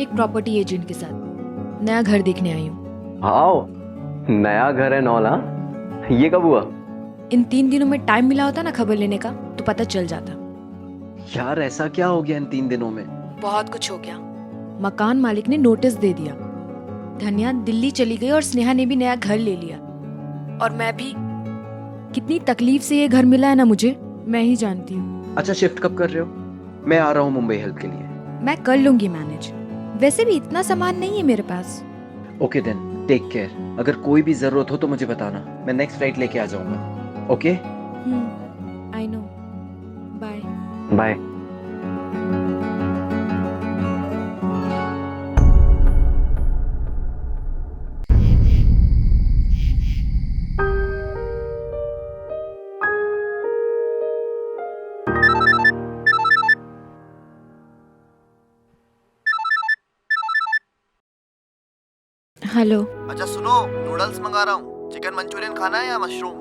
एक प्रॉपर्टी एजेंट के साथ नया घर देखने आई हूँ। आओ, नया घर है नौला। ये कब हुआ? इन 3 दिनों में टाइम मिला होता ना खबर लेने का तो पता चल जाता। यार ऐसा क्या हो गया इन 3 दिनों में? बहुत कुछ हो गया। मकान मालिक ने नोटिस दे दिया, धन्या दिल्ली चली गई और स्नेहा ने भी नया घर ले लिया। और मैं भी, कितनी तकलीफ से ये घर मिला है ना मुझे, मैं ही जानती हूँ। अच्छा, शिफ्ट कब कर रहे हो? मैं आ रहा हूँ मुंबई हेल्प के लिए। मैं कर लूंगी मैनेज, वैसे भी इतना सामान नहीं है मेरे पास। Okay then, take care. अगर कोई भी जरूरत हो तो मुझे बताना, मैं नेक्स्ट फ्लाइट लेके आ जाऊंगा। Okay? I know. Bye. Bye. Hello. अच्छा सुनो, नूडल्स मंगा रहा हूँ। चिकन मंचूरियन खाना है या मशरूम?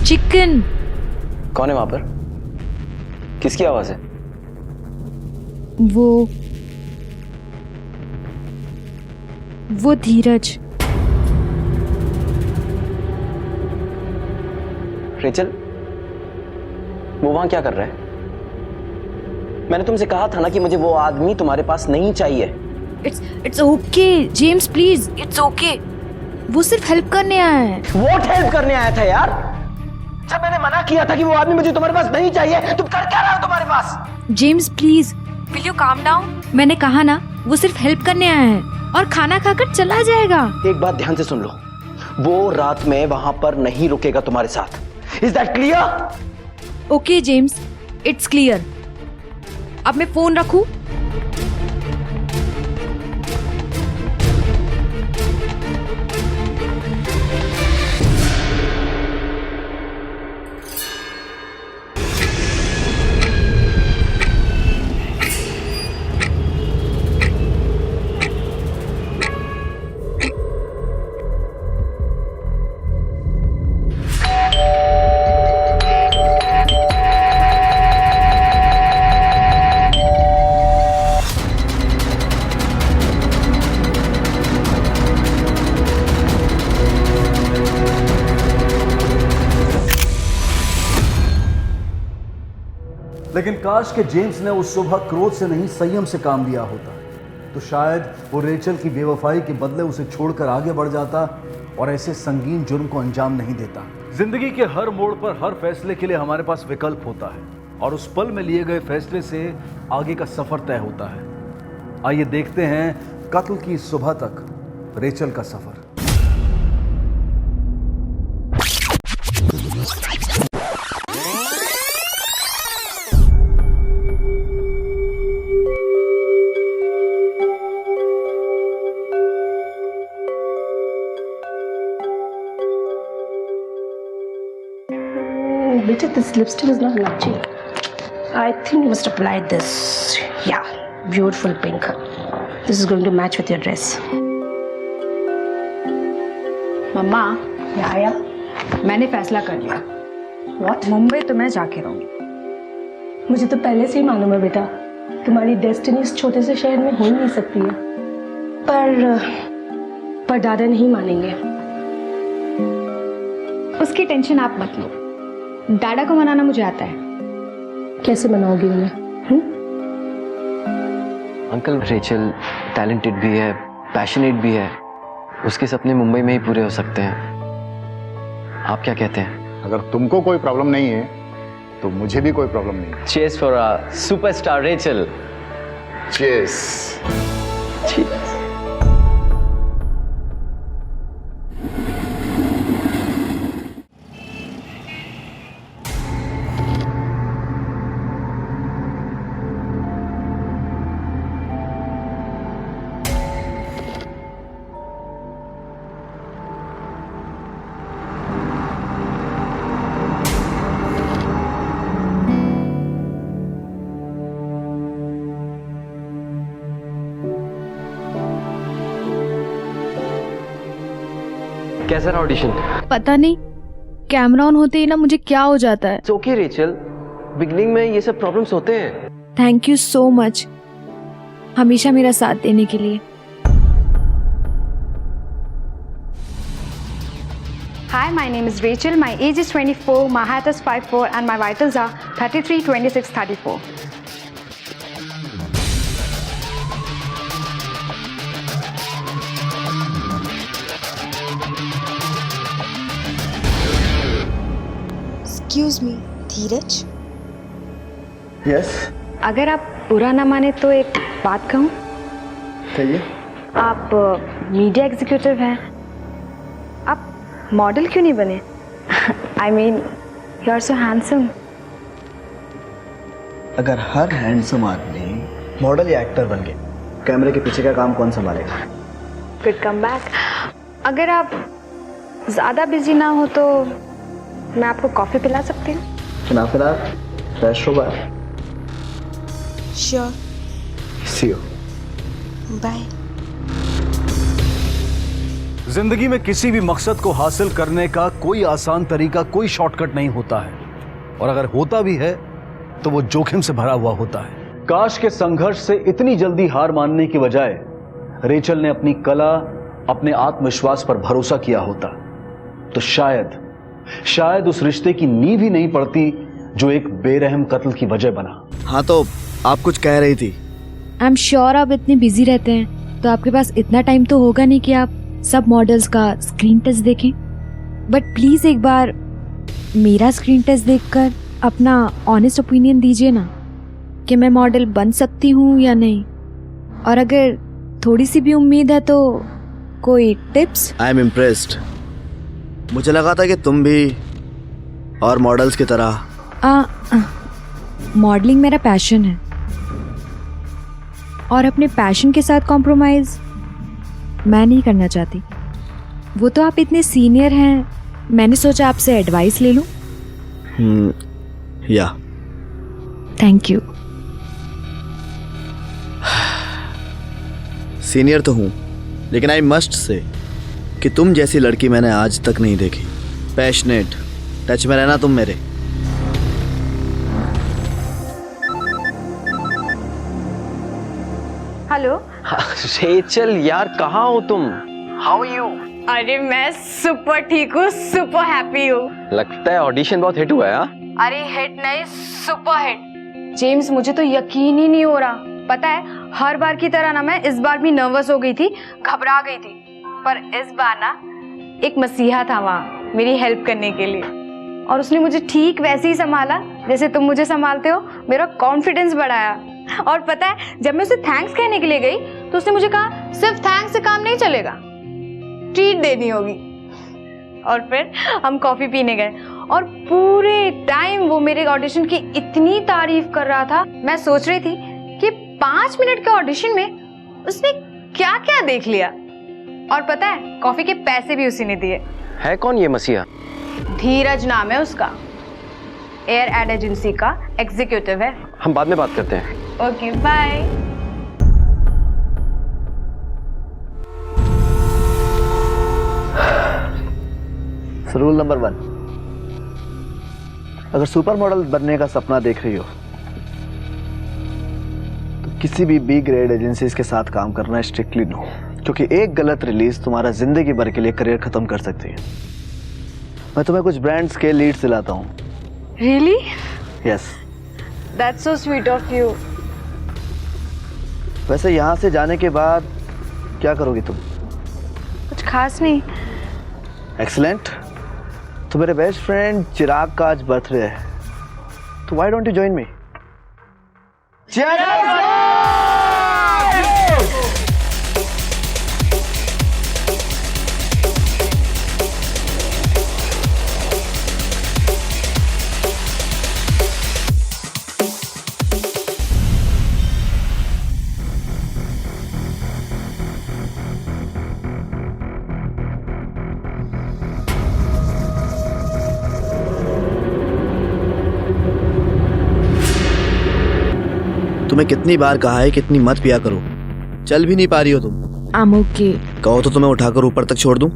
चिकन। कौन है वहां पर? किसकी आवाज है? वो धीरज। रेचल, वो वहां क्या कर रहा है? मैंने तुमसे कहा था ना कि मुझे वो आदमी तुम्हारे पास नहीं चाहिए। It's okay James, please, it's okay. वो सिर्फ हेल्प करने आया है। व्हाट हेल्प करने आया था यार? जब मैंने मना किया था कि वो आदमी मुझे तुम्हारे पास नहीं चाहिए, तुम कर क्या रहे हो तुम्हारे पास? James please, will you calm down? मैंने कहा ना, वो सिर्फ हेल्प करने आया है और खाना खाकर चला जाएगा। एक बात ध्यान से सुन लो, वो रात में वहां पर नहीं रुकेगा तुम्हारे साथ। Is that clear? Okay James, it's clear. अब मैं फोन रखूं? लेकिन काश के जेम्स ने उस सुबह क्रोध से नहीं संयम से काम लिया होता, तो शायद वो रेचल की बेवफाई के बदले उसे छोड़कर आगे बढ़ जाता और ऐसे संगीन जुर्म को अंजाम नहीं देता। जिंदगी के हर मोड़ पर हर फैसले के लिए हमारे पास विकल्प होता है और उस पल में लिए गए फैसले से आगे का सफर तय होता है। आइए देखते हैं कत्ल की सुबह तक रेचल का सफर। Beta, this lipstick is not matching. I think you must apply this. Yeah, beautiful pink. This is going to match with your dress. Mamma, Yeah. मैंने फैसला कर लिया। What? मुंबई तो मैं जाके रहूंगी। मुझे तो पहले से ही मालूम है बेटा, तुम्हारी डेस्टिनी इस छोटे से शहर में हो ही नहीं सकती है। पर दादा नहीं मानेंगे। उसकी टेंशन आप मत लो, डाडा को मनाना मुझे आता है। कैसे मनाओगी उन्हें? अंकल, रेचल टैलेंटेड भी है, पैशनेट भी है, उसके सपने मुंबई में ही पूरे हो सकते हैं। आप क्या कहते हैं? अगर तुमको कोई प्रॉब्लम नहीं है तो मुझे भी कोई प्रॉब्लम नहीं है। Cheers for superstar Rachel. Cheers. Cheers. कैसा रहा ऑडिशन? पता नहीं, कैमरा ऑन होते ही ना मुझे क्या हो जाता है। ओके रेचल, बिगनिंग में ये सब प्रॉब्लम्स होते हैं। थैंक यू सो मच, हमेशा मेरा साथ देने के लिए। Hi, my name is Rachel. My age is 24, my height is 5'4", and my vitals are 33, 26, 34. Excuse me, Dheeraj? Yes. अगर आप बुरा ना माने तो एक बात कहूँ? कहिए। आप मीडिया एग्जीक्यूटिव हैं, आप मॉडल क्यों नहीं बने? I mean, you are so handsome. अगर हर हैंडसम आदमी मॉडल या एक्टर बन गए, कैमरे के पीछे का काम कौन संभालेगा? Good come back. अगर आप ज़्यादा बिजी ना हो तो मैं आपको कॉफ़ी पिला सकती हूँ। सुना फिर आप फ्रेश हो बार। श्योर। See you. बाय। जिंदगी में किसी भी मकसद को हासिल करने का कोई आसान तरीका, कोई शॉर्टकट नहीं होता है, और अगर होता भी है तो वो जोखिम से भरा हुआ होता है। काश के संघर्ष से इतनी जल्दी हार मानने की बजाय रेचल ने अपनी कला, अपने आत्मविश्वास पर भरोसा किया होता तो शायद उस रिश्ते की नींव ही नहीं पड़ती जो एक बेरहम कत्ल की वजह बना। हाँ, तो आप कुछ कह रही थी। आई एम श्योर आप इतने बिजी रहते हैं तो आपके पास इतना टाइम तो होगा नहीं कि आप सब मॉडल्स का स्क्रीन टेस्ट देखें, बट प्लीज एक बार मेरा स्क्रीन टेस्ट देखकर अपना ऑनेस्ट ओपिनियन दीजिए ना कि मैं मॉडल बन सकती हूँ या नहीं, और अगर थोड़ी सी भी उम्मीद है तो कोई टिप्स। I am impressed. मुझे लगा था कि तुम भी और मॉडल्स की तरह। मॉडलिंग मेरा पैशन है और अपने पैशन के साथ कॉम्प्रोमाइज मैं नहीं करना चाहती। वो तो आप इतने सीनियर हैं, मैंने सोचा आपसे एडवाइस ले लूं। या थैंक यू। सीनियर तो हूँ, लेकिन आई मस्ट से कि तुम जैसी लड़की मैंने आज तक नहीं देखी। पैशनेट, टच में रहना तुम मेरे। हेलो रेचल यार, कहाँ हो तुम? How are you? अरे मैं सुपर ठीक हूँ, सुपर हैप्पी हूँ। लगता है ऑडिशन बहुत हिट हुआ है। हाँ, अरे हिट नहीं, सुपर हिट। जेम्स, मुझे तो यकीन ही नहीं हो रहा। पता है, हर बार की तरह ना मैं इस बार भी नर्वस हो गई थी, घबरा गई थी, पर इस बार ना एक मसीहा था वहाँ मेरी हेल्प करने के लिए, और उसने मुझे ठीक वैसे ही संभाला जैसे तुम मुझे संभालते हो। मेरा कॉन्फिडेंस बढ़ाया। और पता है, जब मैं उसे थैंक्स कहने के लिए गई तो उसने मुझे कहा सिर्फ थैंक्स से काम नहीं चलेगा, ट्रीट देनी होगी। और फिर हम कॉफी पीने गए और पूरे टाइम वो मेरे ऑडिशन की इतनी तारीफ कर रहा था। मैं सोच रही थी कि 5 मिनट के ऑडिशन में उसने क्या क्या देख लिया। और पता है, कॉफी के पैसे भी उसी ने दिए। है कौन ये मसीहा? धीरज नाम है उसका, एयर एड एजेंसी का एग्जीक्यूटिव है। हम बाद में बात करते हैं। Okay bye. रूल नंबर 1, अगर सुपर मॉडल बनने का सपना देख रही हो तो किसी भी बी ग्रेड एजेंसीज के साथ काम करना स्ट्रिक्टली नो, क्योंकि एक गलत रिलीज तुम्हारा जिंदगी भर के लिए करियर खत्म कर सकती है। मैं तुम्हें कुछ ब्रांड्स के लीड दिलाता हूँ। Really? Yes. That's so sweet of you. वैसे यहाँ से जाने के बाद क्या करोगी तुम? कुछ खास नहीं। एक्सीलेंट। तो मेरे बेस्ट फ्रेंड चिराग का आज बर्थडे है, तो why don't you join me? तुम्हें कितनी बार कहा है कितनी मत पिया करो, चल भी नहीं पा रही हो तुम। I'm okay। कहो तो तुम्हें उठाकर ऊपर तक छोड़ दूं?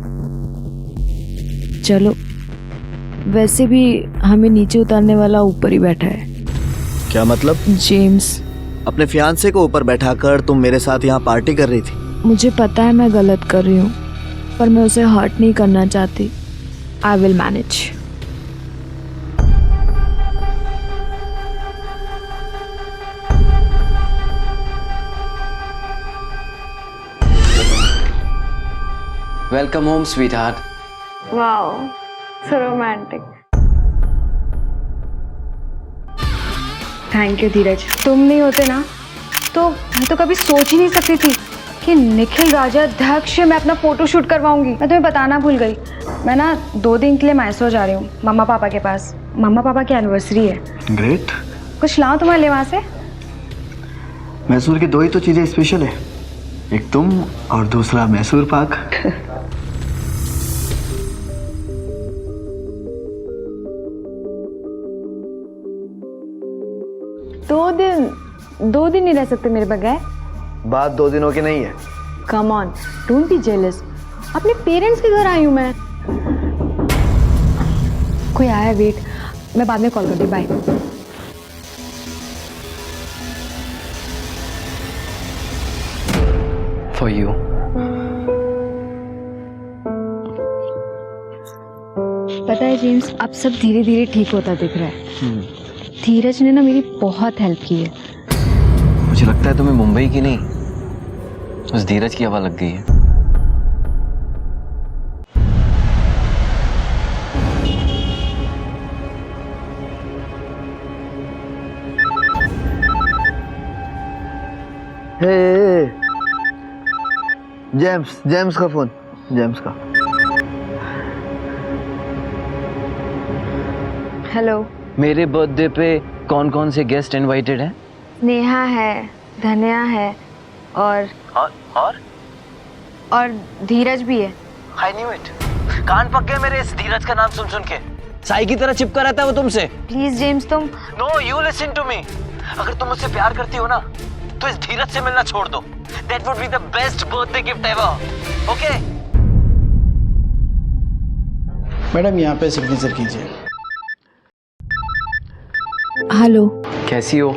चलो, वैसे भी हमें नीचे उतारने वाला ऊपर ही बैठा है। क्या मतलब? जेम्स। अपने फियांसे को ऊपर बैठाकर तुम मेरे साथ यहाँ पार्टी कर रही थी। मुझे पता है मैं गलत कर रही हूँ, पर मैं उसे हर्ट नहीं करना चाहती। I will manage. Welcome home sweetheart. Wow, so romantic. Thank you Dheeraj. तुम नहीं होते ना तो मैं तो कभी सोच ही नहीं सकती थी कि निखिल राजाध्यक्ष में अपना फोटो शूट करवाऊंगी। मैं तुम्हें बताना भूल गई, मैं ना 2 दिन के लिए मैसूर जा रही हूँ मम्मा पापा के पास। मम्मा पापा की एनिवर्सरी है। ग्रेट। कुछ लाऊं तुम्हारे लिए वहाँ से? मैसूर की 2 ही तो चीजें स्पेशल है, एक तुम और दूसरा मैसूर पाक। दो दिन नहीं रह सकते मेरे बगैर? बात 2 दिनों की नहीं है। Come on, don't be jealous. अपने पेरेंट्स के घर आई हूँ मैं। कोई आया है, वेट, मैं बाद में कॉल करती हूँ। बाय। For you. पता है जेम्स, अब सब धीरे धीरे ठीक होता दिख रहा है। धीरज ने ना मेरी बहुत हेल्प की है। मुझे लगता है तुम्हें मुंबई की नहीं, उस धीरज की हवा लग गई है। हे जेम्स, जेम्स का फोन, जेम्स का। हेलो। मेरे बर्थडे पे कौन कौन से गेस्ट इनवाइटेड हैं? नेहा है, धन्या है और धीरज भी है। I knew it. कान पक गए मेरे इस धीरज का नाम सुन सुन के। साई की तरह चिपका रहता है वो तुमसे। प्लीज जेम्स तुम। No, you listen to me. अगर तुम मुझसे प्यार करती हो ना तो इस धीरज से मिलना छोड़ दो। That would be the best birthday gift ever. Okay? Madam यहाँ पे सिग्नेचर कीजिए। हेलो। कैसी हो?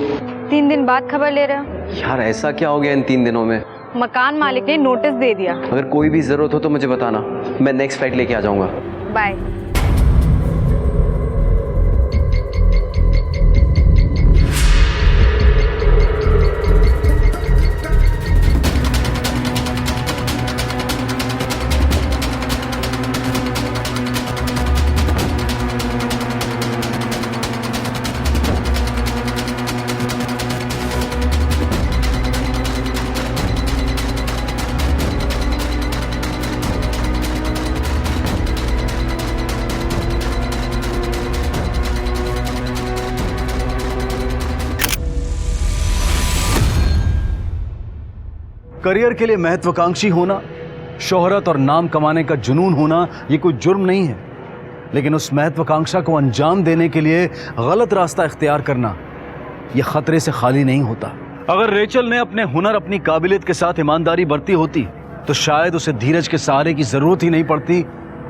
3 दिन बाद खबर ले रहे हो? यार ऐसा क्या हो गया इन 3 दिनों में? मकान मालिक ने नोटिस दे दिया। अगर कोई भी जरूरत हो तो मुझे बताना, मैं नेक्स्ट फ्लाइट लेके आ जाऊंगा। बाय। करियर के लिए महत्वाकांक्षी होना, शोहरत और नाम कमाने का जुनून होना ये कोई जुर्म नहीं है, लेकिन उस महत्वाकांक्षा को अंजाम देने के लिए गलत रास्ता इख्तियार करना ये खतरे से खाली नहीं होता। अगर रेचल ने अपने हुनर, अपनी काबिलियत के साथ ईमानदारी बरती होती तो शायद उसे धीरज के सहारे की जरूरत ही नहीं पड़ती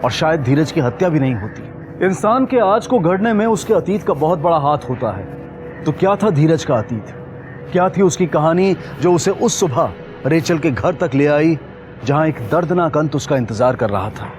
और शायद धीरज की हत्या भी नहीं होती। इंसान के आज को गढ़ने में उसके अतीत का बहुत बड़ा हाथ होता है। तो क्या था धीरज का अतीत? क्या थी उसकी कहानी जो उसे उस सुबह रेचल के घर तक ले आई जहां एक दर्दनाक अंत उसका इंतजार कर रहा था?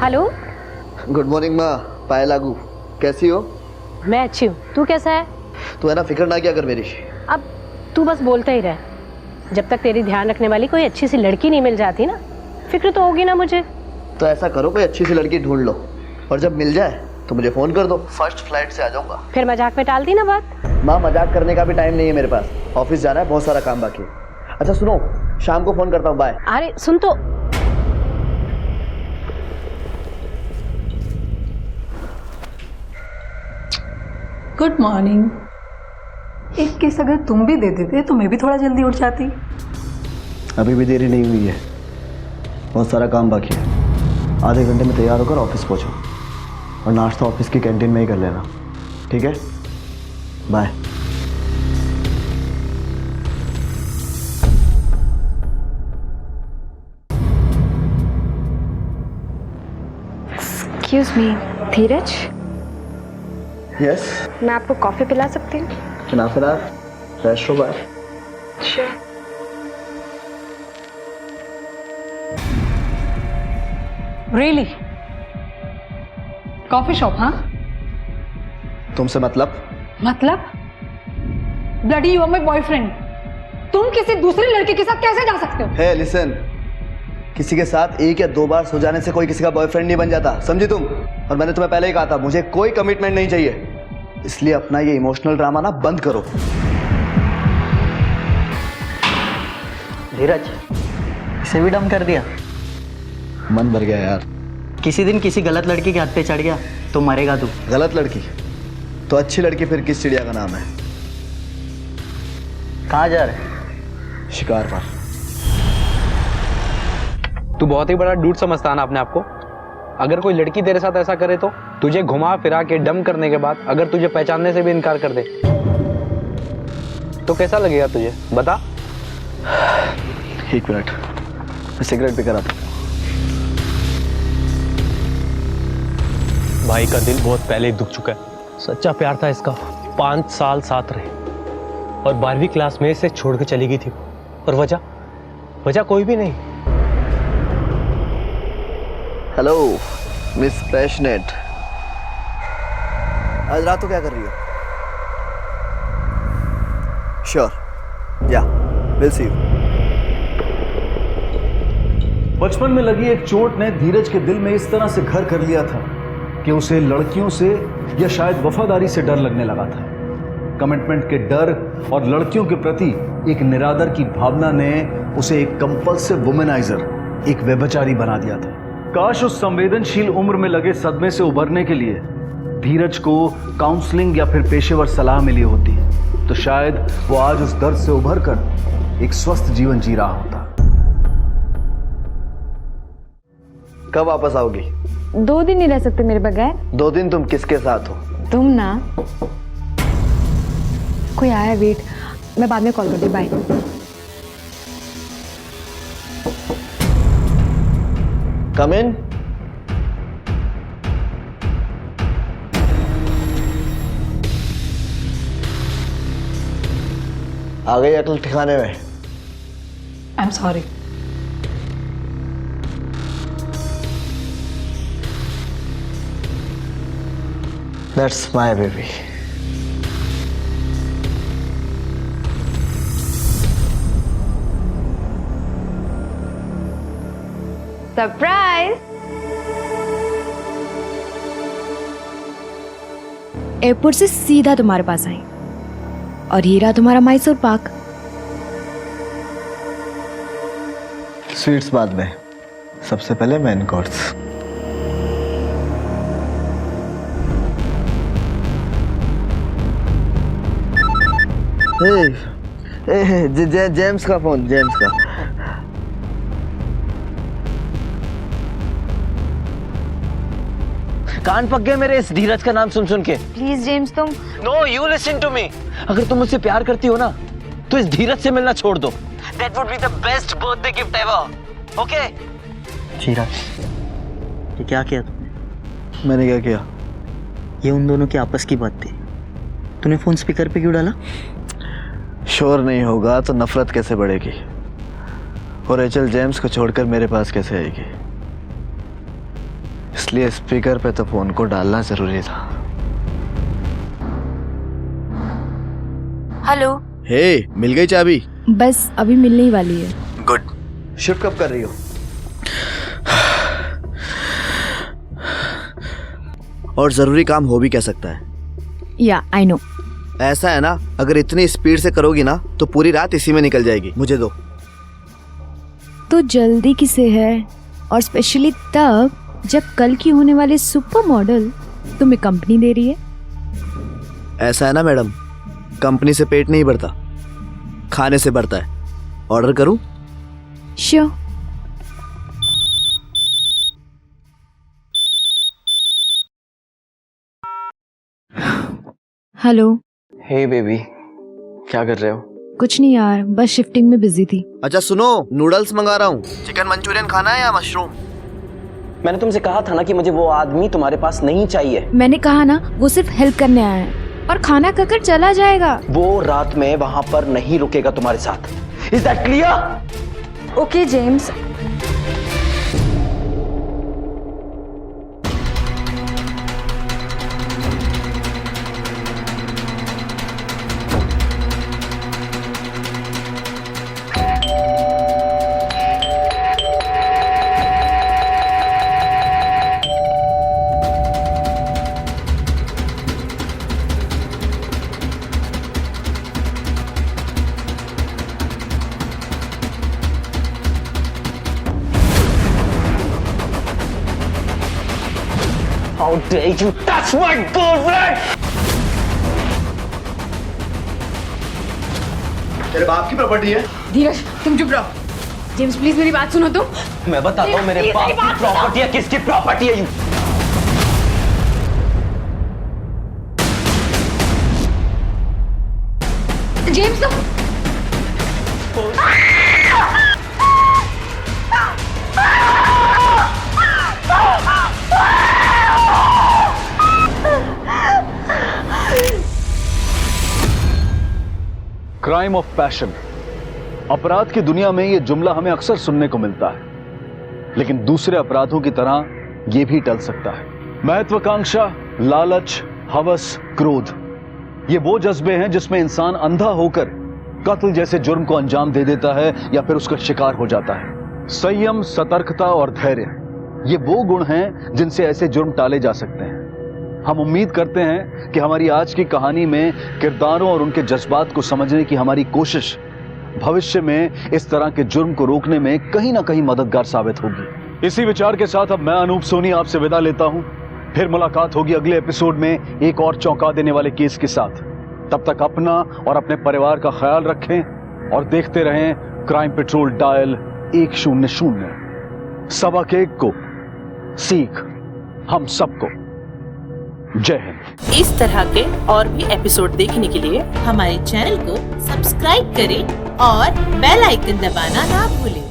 हेलो। गुड मॉर्निंग माँ, पायल लागू, कैसी हो? मैं अच्छी हूँ, तू कैसा है? तू है ना, फिक्र ना किया कर मेरी। अब तू बस बोलता ही रह। जब तक तेरी ध्यान रखने वाली कोई अच्छी सी लड़की नहीं मिल जाती ना, फिक्र तो होगी ना मुझे। तो ऐसा करो, कोई अच्छी सी लड़की ढूंढ लो और जब मिल जाए तो मुझे फोन कर दो, फर्स्ट फ्लाइट से आ जाऊंगा। फिर मजाक में टाल दी ना बात। माँ, मजाक करने का भी टाइम नहीं है मेरे पास, ऑफिस जाना है, बहुत सारा काम बाकी है। अच्छा सुनो, शाम को फोन करता हूँ, बाय। अरे सुन तो। Good morning. एक किस अगर तुम भी दे देते तो मैं भी थोड़ा जल्दी उठ जाती। अभी भी देरी नहीं हुई है, बहुत सारा काम बाकी है। आधे घंटे में तैयार होकर ऑफिस पहुंचो और नाश्ता ऑफिस की कैंटीन में ही कर लेना, ठीक है? बाय। एक्सक्यूज मी, धीरज, यस, मैं आपको कॉफी पिला सकती हूँ? फिर फ्रेश हो, बाय। रियली? Coffee shop? हाँ। तुमसे मतलब? मतलब? Bloody you are my boyfriend. तुम किसी दूसरे लड़के के साथ कैसे जा सकते हो? हे लिसन, किसी के साथ 1 या 2 बार सो जाने से कोई किसी का बॉयफ्रेंड नहीं बन जाता, समझी तुम? और मैंने तुम्हें पहले ही कहा था, मुझे कोई कमिटमेंट नहीं चाहिए, इसलिए अपना ये इमोशनल ड्रामा ना बंद करो। धीरज, इसे भी डम कर दिया। मन भर गया यार। किसी दिन किसी गलत लड़की के हाथ पे चढ़ गया तो मरेगा तू। गलत लड़की? तो अच्छी लड़की फिर किस चिड़िया का नाम है? कहाँ जा रहे? शिकार पर। तू बहुत ही बड़ा डूड समझता है ना अपने आप को। अगर कोई लड़की तेरे साथ ऐसा करे तो तुझे घुमा फिरा के डम करने के बाद अगर तुझे पहचानने से भी इनकार कर दे तो कैसा लगेगा तुझे, बता? 1 मिनट, मैं सिगरेट भी करा था। भाई का दिल बहुत पहले ही दुख चुका है। सच्चा प्यार था इसका, 5 साल साथ रहे और 12वीं क्लास में इसे छोड़ के चली गई थी और वजह कोई भी नहीं। हेलो मिस पैशनेट, आज रात को क्या कर रही हो? श्योर, या विल सी यू। बचपन में लगी एक चोट ने धीरज के दिल में इस तरह से घर कर लिया था कि उसे लड़कियों से या शायद वफादारी से डर लगने लगा था। कमिटमेंट के डर और लड़कियों के प्रति एक निरादर की भावना ने उसे एक कंपल्सिव वुमेनाइजर, एक व्यभिचारी बना दिया था। काश उस संवेदनशील उम्र में लगे सदमे से उभरने के लिए धीरज को काउंसलिंग या फिर पेशेवर सलाह मिली होती, तो शायद वो आज उस दर्द से उभरकर एक स्वस्थ जीवन जी रहा होता। कब वापस आओगी? 2 दिन नहीं रह सकते मेरे बगैर। 2 दिन तुम किसके साथ हो? तुम ना। कोई आया, वेट, मैं बाद में कॉल करती हूँ, बाय। कम इन। आ गई अकल ठिकाने में? आई am sorry. That's my baby. Surprise. Airport से सीधा तुम्हारे पास आई और ये रहा तुम्हारा मैसूर पाक। स्वीट्स बाद में, सबसे पहले मेन कोर्स। जेम्स का फोन, जेम्स का। कान पक गए मेरे इस धीरज का नाम सुन सुन के। प्लीज जेम्स, तुम। No, you listen to me. अगर तुम मुझसे प्यार करती हो ना तो इस धीरज से मिलना छोड़ दो। That would be the best birthday gift ever. Okay? धीरज, ये क्या किया तुमने? मैंने क्या किया? ये उन दोनों की आपस की बात थी। तूने फोन स्पीकर पे क्यों डाला? शोर नहीं होगा तो नफरत कैसे बढ़ेगी? और रेचल जेम्स को छोड़कर मेरे पास कैसे आएगी? इसलिए स्पीकर पे तो फोन को डालना जरूरी था। हेलो। हे, मिल गई चाबी? बस अभी मिलने ही वाली है। गुड। शिफ्ट कब कर रही हो? और जरूरी काम हो भी क्या सकता है? या आई नो। ऐसा है ना, अगर इतनी स्पीड से करोगी ना तो पूरी रात इसी में निकल जाएगी। मुझे दो। तो जल्दी किसे है, और स्पेशली तब जब कल की होने वाली सुपर मॉडल तुम्हें कंपनी दे रही है। ऐसा है ना मैडम, कंपनी से पेट नहीं भरता, खाने से भरता है। ऑर्डर करूं? श्योर। हेलो। हे बेबी, क्या कर रहे हो? कुछ नहीं यार, बस शिफ्टिंग में बिजी थी। अच्छा सुनो, नूडल्स मंगा रहा हूँ। चिकन मंचूरियन खाना है या मशरूम? मैंने तुमसे कहा था ना कि मुझे वो आदमी तुम्हारे पास नहीं चाहिए। मैंने कहा ना, वो सिर्फ हेल्प करने आया है और खाना खाकर चला जाएगा। वो रात में वहां पर नहीं रुकेगा तुम्हारे साथ। Is that clear? Okay James. How dare you touch my girlfriend? तेरे बाप की प्रॉपर्टी है। धीरज, तुम चुप रहो। जेम्स प्लीज मेरी बात सुनो तुम। मैं बताता हूँ मेरे बाप की प्रॉपर्टी है किसकी प्रॉपर्टी है। यू जेम्स, तुम क्राइम ऑफ पैशन। अपराध की दुनिया में यह जुमला हमें अक्सर सुनने को मिलता है, लेकिन दूसरे अपराधों की तरह यह भी टल सकता है। महत्वाकांक्षा, लालच, हवस, क्रोध, ये वो जज्बे हैं जिसमें इंसान अंधा होकर कत्ल जैसे जुर्म को अंजाम दे देता है या फिर उसका शिकार हो जाता है। संयम, सतर्कता और धैर्य, ये वो गुण हैं जिनसे ऐसे जुर्म टाले जा सकते हैं। हम उम्मीद करते हैं कि हमारी आज की कहानी में किरदारों और उनके जज्बात को समझने की हमारी कोशिश भविष्य में इस तरह के जुर्म को रोकने में कहीं ना कहीं मददगार साबित होगी। इसी विचार के साथ अब मैं अनूप सोनी आपसे विदा लेता हूं। फिर मुलाकात होगी अगले एपिसोड में एक और चौंका देने वाले केस के साथ। तब तक अपना और अपने परिवार का ख्याल रखें और देखते रहें क्राइम पेट्रोल डायल 100। सबक एक को सीख हम सबको। जय हिंद। इस तरह के और भी एपिसोड देखने के लिए हमारे चैनल को सब्सक्राइब करें और बेल आइकन दबाना ना भूलें।